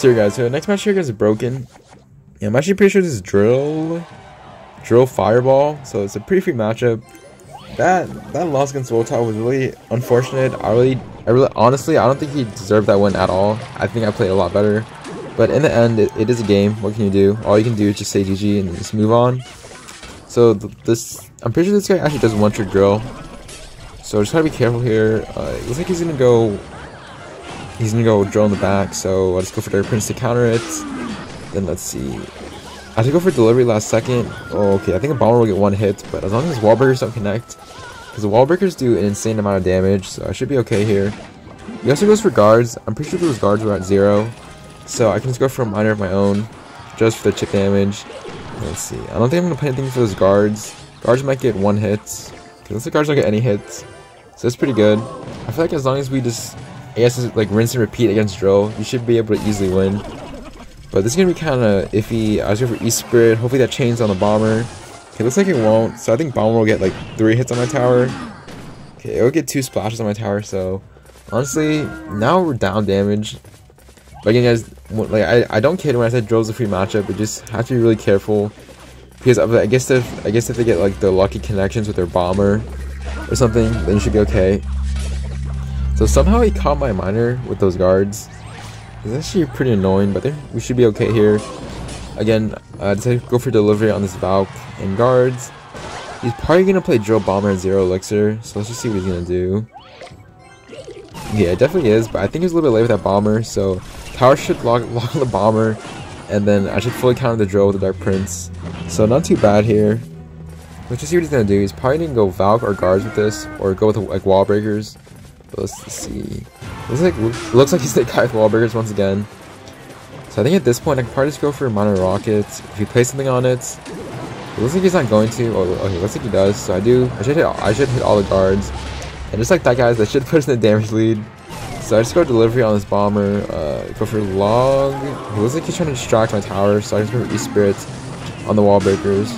here guys, so the next match here guys is broken. Yeah, I'm actually pretty sure this is Drill Fireball, so it's a pretty free matchup. That loss against Royale was really unfortunate. I really honestly I don't think he deserved that win at all. I think I played a lot better. But in the end, it is a game. What can you do? All you can do is just say GG and just move on. So I'm pretty sure this guy actually does one-trick drill. So just gotta be careful here. It looks like he's gonna go drill in the back, so I'll just go for Dark Prince to counter it. Then let's see. I have to go for Delivery last second. Oh, okay, I think a Bomber will get 1 hit, but as long as wall breakers don't connect, because the wall breakers do an insane amount of damage, so I should be okay here. He also goes for guards. I'm pretty sure those guards were at 0, so I can just go for a miner of my own, just for the chip damage. Let's see. I don't think I'm gonna play anything for those guards. Guards might get 1 hit, because the guards don't get any hits. So it's pretty good. I feel like as long as we just, I guess, like rinse and repeat against Drill, you should be able to easily win. But this is gonna be kind of iffy. I was going for E-Spirit. Hopefully that chains on the Bomber. Okay, looks like it won't. So I think Bomber will get like 3 hits on my tower. Okay, it will get 2 splashes on my tower. So honestly, now we're down damage. But again, guys, like I don't kid when I said Drill's a free matchup. But just have to be really careful because I guess if they get like the lucky connections with their Bomber or something, then you should be okay. So somehow he caught my miner with those guards. It's actually pretty annoying, but we should be okay here. Again, I decided to go for Delivery on this Valk and guards. He's probably gonna play Drill Bomber at 0 elixir, so let's just see what he's gonna do. Yeah, it definitely is, but I think he was a little bit late with that bomber, so tower should lock on the bomber, and then I should fully counter the drill with the Dark Prince. So not too bad here. Let's just see what he's gonna do. He's probably gonna go Valk or guards with this, or go with like wall breakers. But let's see. Looks like he's the guy with wall breakers once again. So I think at this point I can probably just go for minor rockets. If he plays something on it, it looks like he's not going to. Oh, okay, looks like he does. So I should hit all the guards. And just like that, guys, that should put us in the damage lead. So I just go delivery on this bomber. Go for log. It looks like he's trying to distract my tower, so I just go for E-Spirit on the wall breakers.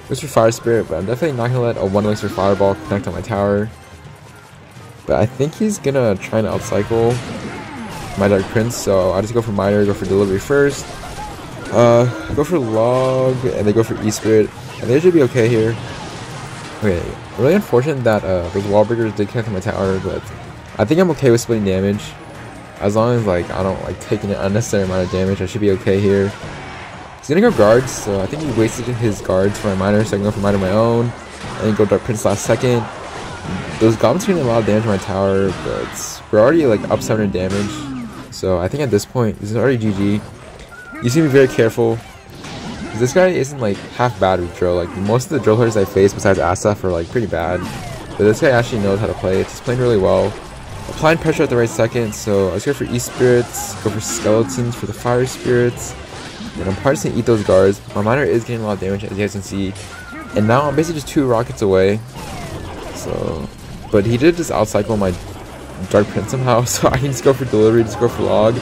Goes for Fire Spirit, but I'm definitely not gonna let a 1 elixir fireball connect on my tower. But I think he's gonna try and outcycle my Dark Prince, so I just go for Miner, go for delivery first. Go for log, and they go for E-Spirit, and they should be okay here. Okay, really unfortunate that those wall breakers did connect to my tower, but I think I'm okay with splitting damage. As long as like I don't like taking an unnecessary amount of damage, I should be okay here. He's gonna go guards, so I think he wasted his guards for my miner, so I can go for miner of my own, and then go Dark Prince last second. Those goblins are doing a lot of damage to my tower, but we're already like up 700 damage. So I think at this point, this is already GG. You just need to be very careful. This guy isn't like half bad with drill. Like most of the drill players I face besides Asaf are like pretty bad, but this guy actually knows how to play it. He's playing really well. Applying pressure at the right second, so I just go for E-Spirits, go for Skeletons for the Fire Spirits, and I'm probably just gonna eat those guards. My miner is getting a lot of damage, as you guys can see, and now I'm basically just 2 rockets away. So, but he did just outcycle my Dark Prince somehow, so I can just go for delivery, just go for log.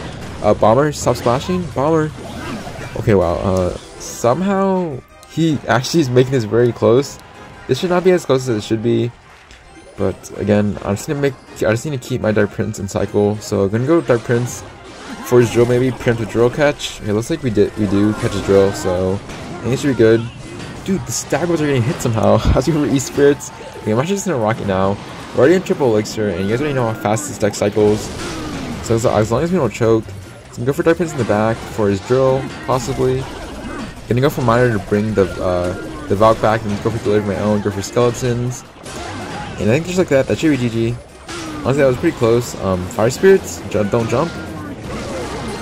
Bomber, stop splashing, bomber. Okay, wow. Somehow he actually is making this very close. This should not be as close as it should be. But again, I just need to keep my Dark Prince in cycle. So I'm gonna go Dark Prince for his drill, maybe preempt with drill catch. Okay, looks like we do catch his drill, so I think it should be good. Dude, the stagwells are getting hit somehow. As we were E-Spirits. Okay, I'm actually just gonna rocket now. We're already in triple elixir, and you guys already know how fast this deck cycles. So as long as we don't choke, so I'm gonna go for Dark Prince in the back for his drill, possibly. Gonna go for miner to bring the Valk back, and go for delivery my own. Go for Skeletons. And I think just like that, that should be GG. Honestly, that was pretty close. Fire Spirits, don't jump.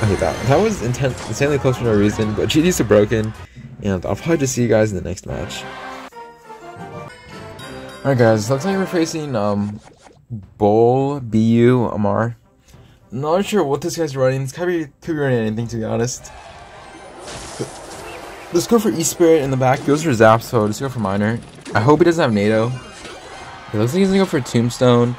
Okay, that was insanely close for no reason, but GG's to broken, and I'll probably just see you guys in the next match. Alright guys, looks like we're facing Bull, BU, Amar. Not sure what this guy's running. This could be running anything, to be honest. Let's go for E-Spirit in the back. He goes for Zap, so just go for Miner. I hope he doesn't have NATO. It looks like he's gonna go for Tombstone.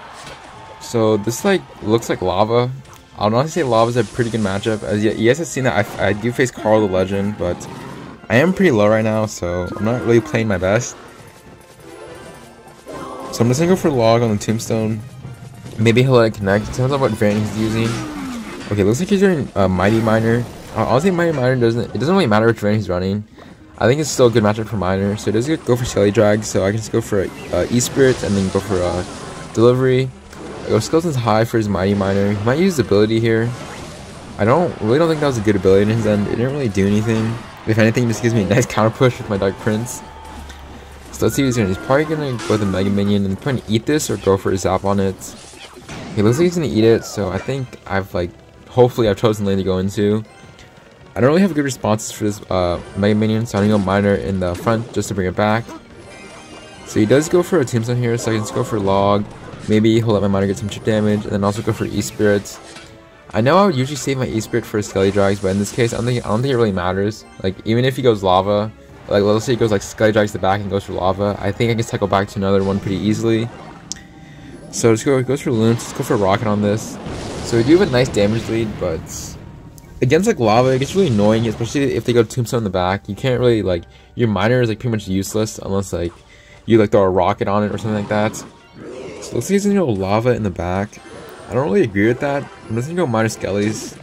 So this like looks like Lava. I'll honestly say Lava's a pretty good matchup. As you guys have seen that I do face Carl the Legend, but I am pretty low right now, so I'm not really playing my best. So I'm just gonna go for Log on the Tombstone. Maybe he'll let it connect. Depends on what variant he's using. Okay, looks like he's doing Mighty Miner. Honestly, Mighty Miner doesn't really matter which variant he's running. I think it's still a good matchup for Miner. So it does go for Skelly Drag, so I can just go for E-Spirit and then go for Delivery. I go Skeleton's high for his Mighty Miner. He might use ability here. I really don't think that was a good ability in his end. It didn't really do anything. If anything, it just gives me a nice counter push with my Dark Prince. So let's see what he's doing. He's probably gonna go with a Mega Minion and probably eat this or go for a Zap on it. He looks like he's gonna eat it, so I think hopefully I've chosen lane to go into. I don't really have good responses for this Mega Minion, so I'm gonna go Miner in the front just to bring it back. So he does go for a Tombstone here, so I can just go for Log. Maybe he'll let my Miner get some chip damage, and then also go for E-Spirits. I know I would usually save my E-Spirit for Skelly Drags, but in this case, I don't think it really matters. Like, even if he goes Lava, like let's say he goes like Skelly Drags to the back and goes for Lava, I think I can cycle back to another one pretty easily. So just goes for Loon, just go for Rocket on this. So we do have a nice damage lead, but against like Lava, it gets really annoying, especially if they go Tombstone in the back. You can't really like, your Miner is like pretty much useless unless like you like throw a rocket on it or something like that. So looks like he's gonna go Lava in the back. I don't really agree with that. I'm just gonna go Miner Skellies.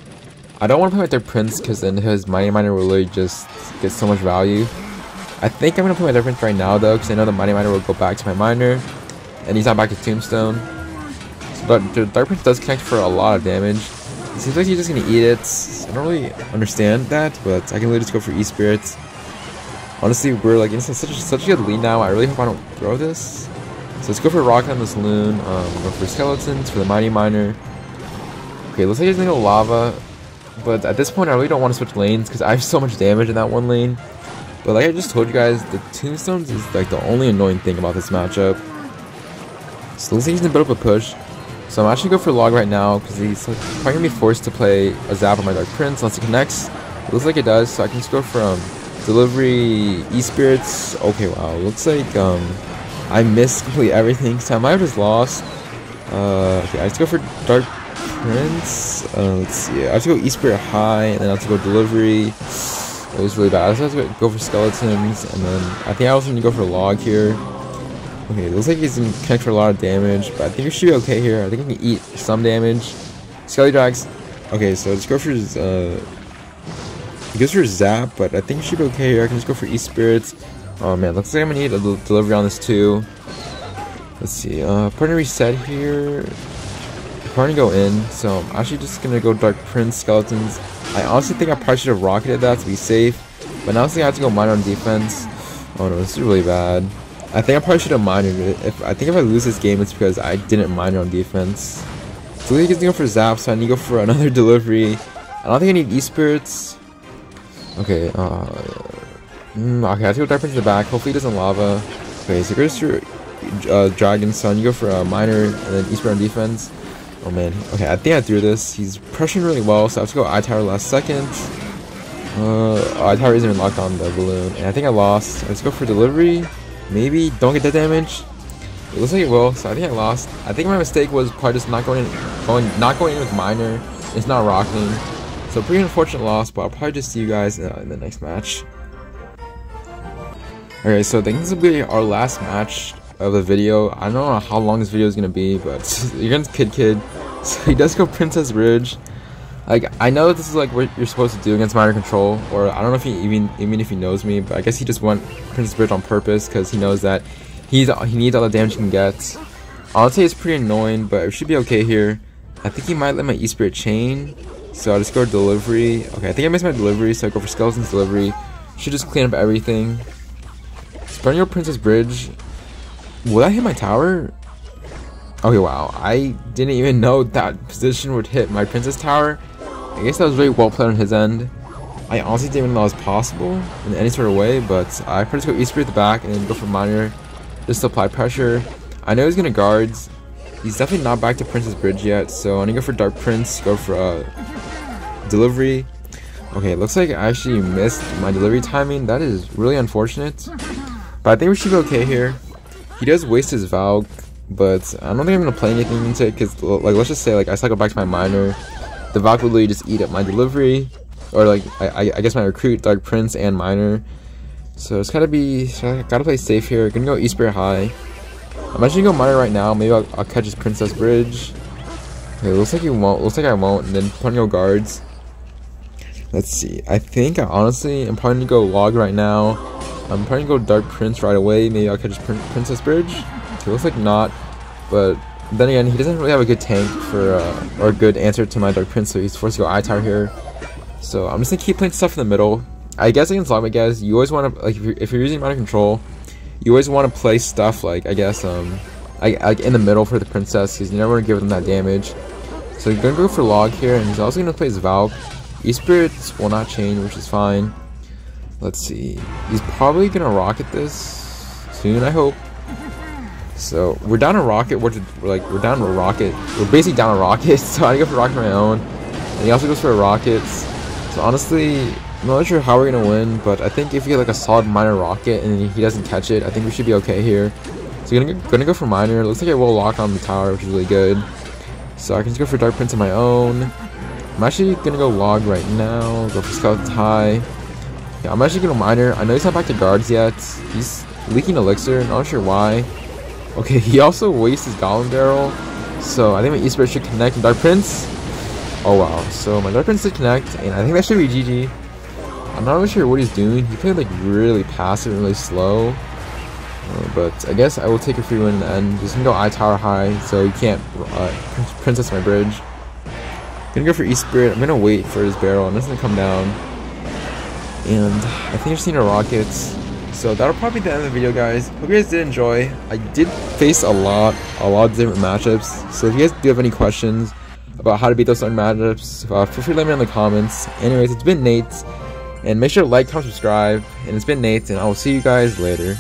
I don't want to play with their Prince because then his Mighty Miner will really just get so much value. I think I'm gonna play my Dark Prince right now though, because I know the Mighty Miner will go back to my Miner, and he's not back to Tombstone. So, but the Dark Prince does connect for a lot of damage. It seems like he's just gonna eat it. I don't really understand that, but I can really just go for E-Spirits. Honestly, we're like in such a good lead now. I really hope I don't throw this. So let's go for Rocket on this Loon. Go for Skeletons for the Mighty Miner. Okay, looks like he's gonna go lava. But at this point, I really don't want to switch lanes because I have so much damage in that one lane. But like I just told you guys, the tombstones is like the only annoying thing about this matchup. So looks like he's gonna build up a push. So I'm actually going for log right now because he's probably gonna be forced to play a zap on my Dark Prince unless it connects. It looks like it does, so I can just go from delivery, E-spirits. Okay, wow, looks like I missed completely everything, so I might have just lost. Okay, I just go for Dark Prince. Let's see, I have to go E-spirit high, and then I have to go delivery. It was really bad. I just have to go for skeletons, and then I think I also need to go for log here. Okay, it looks like he's gonna connect for a lot of damage, but I think we should be okay here. I think we can eat some damage. Skelly drags. Okay, so let's go for his, he goes for zap, but I think we should be okay here. I can just go for E-spirits. Oh man, looks like I'm gonna need a delivery on this too. Let's see, partner reset here. Partner go in, so I'm actually just gonna go Dark Prince skeletons. I honestly think I probably should have rocketed that to be safe, but now I have to go mine on defense. Oh no, this is really bad. I think I probably should have minored it. I think if I lose this game, it's because I didn't mine on defense. So he gets to go for zap, so I need to go for another delivery. I don't think I need E-spirits. Okay, okay, I have to go Dark Prince in the back. Hopefully he doesn't lava. Okay, so he goes for dragon, so I need to go for a miner and then E-spirit on defense. Oh man, okay, I think I threw this. He's pressuring really well, so I have to go I-tower last second. I-tower isn't even locked on the balloon, and I think I lost. Let's go for delivery. Maybe don't get that damage. It looks like it will, so I think I lost. I think my mistake was probably just not going in with miner. It's not rocking. So pretty unfortunate loss, but I'll probably just see you guys in the next match. Okay, so I think this will be our last match of the video. I don't know how long this video is gonna be, but you're against Kid. So he does go Princess Bridge. Like, I know that this is like what you're supposed to do against minor control, or I don't know if he even if he knows me, but I guess he just went Princess Bridge on purpose because he knows that he needs all the damage he can get. I'll say it's pretty annoying, but it should be okay here. I think he might let my E-spirit chain, so I'll just go delivery. Okay, I think I missed my delivery, so I go for skeleton's delivery. Should just clean up everything. Spreading your Princess Bridge. Will that hit my tower? Okay, wow. I didn't even know that position would hit my Princess Tower. I guess that was really well played on his end. I honestly didn't even know that was possible in any sort of way, but I probably just go E-spirit at the back and then go for miner just to apply pressure. I know he's gonna guards. He's definitely not back to Princess Bridge yet, so I'm gonna go for Dark Prince, go for delivery. Okay, it looks like I actually missed my delivery timing. That is really unfortunate, but I think we should be okay here. He does waste his Valk, but I don't think I'm gonna play anything into it because, like, let's just say like I cycle back to my miner. The Valk will literally just eat up my delivery, or like I guess my recruit, Dark Prince, and miner. So it's gotta play safe here. Gonna go E-spirit high. I'm actually gonna go miner right now. Maybe I'll catch his Princess Bridge. Okay, looks like he won't. Looks like I won't. And then probably go guards. Let's see. I think honestly I'm probably gonna go log right now. I'm probably gonna go Dark Prince right away. Maybe I'll catch his Princess Bridge. Okay, looks like not, but then again, he doesn't really have a good tank for or a good answer to my Dark Prince, so he's forced to go I-tower here. So I'm just gonna keep playing stuff in the middle. I guess against lobby guys, you always want to, like, if you're using minor control, you always want to play stuff like, I guess like in the middle for the princess, because you never want to give them that damage. So he's gonna go for log here, and he's also gonna play his Valk. E-spirits will not change, which is fine. Let's see. He's probably gonna rocket this soon, I hope. So we're down a rocket. We're down to a rocket. We're basically down a rocket. So I go for rocket on my own, and he also goes for a rockets. So honestly, I'm not sure how we're gonna win, but I think if we get like a solid minor rocket and he doesn't catch it, I think we should be okay here. So gonna go for miner. It looks like I will lock on the tower, which is really good. So I can just go for Dark Prince on my own. I'm actually gonna go log right now. Go for skeleton high. Yeah, I'm actually gonna miner. I know he's not back to guards yet. He's leaking elixir. Not sure why. Okay, he also wastes his Golem Barrel, so I think my E-spirit should connect. Dark Prince. Oh wow, so my Dark Prince did connect, and I think that should be GG. I'm not really sure what he's doing. He played like really passive and really slow, but I guess I will take a free win in the end. Just gonna go I-tower high, so he can't princess my bridge. Gonna go for E-spirit. I'm gonna wait for his barrel, and it's gonna come down. And I think I've seen a rockets. So that'll probably be the end of the video, guys. Hope you guys did enjoy. I did face a lot of different matchups. So if you guys do have any questions, about how to beat those certain matchups, feel free to let me know in the comments. Anyways, it's been Nate, and make sure to like, comment, subscribe, and it's been Nate, and I will see you guys later.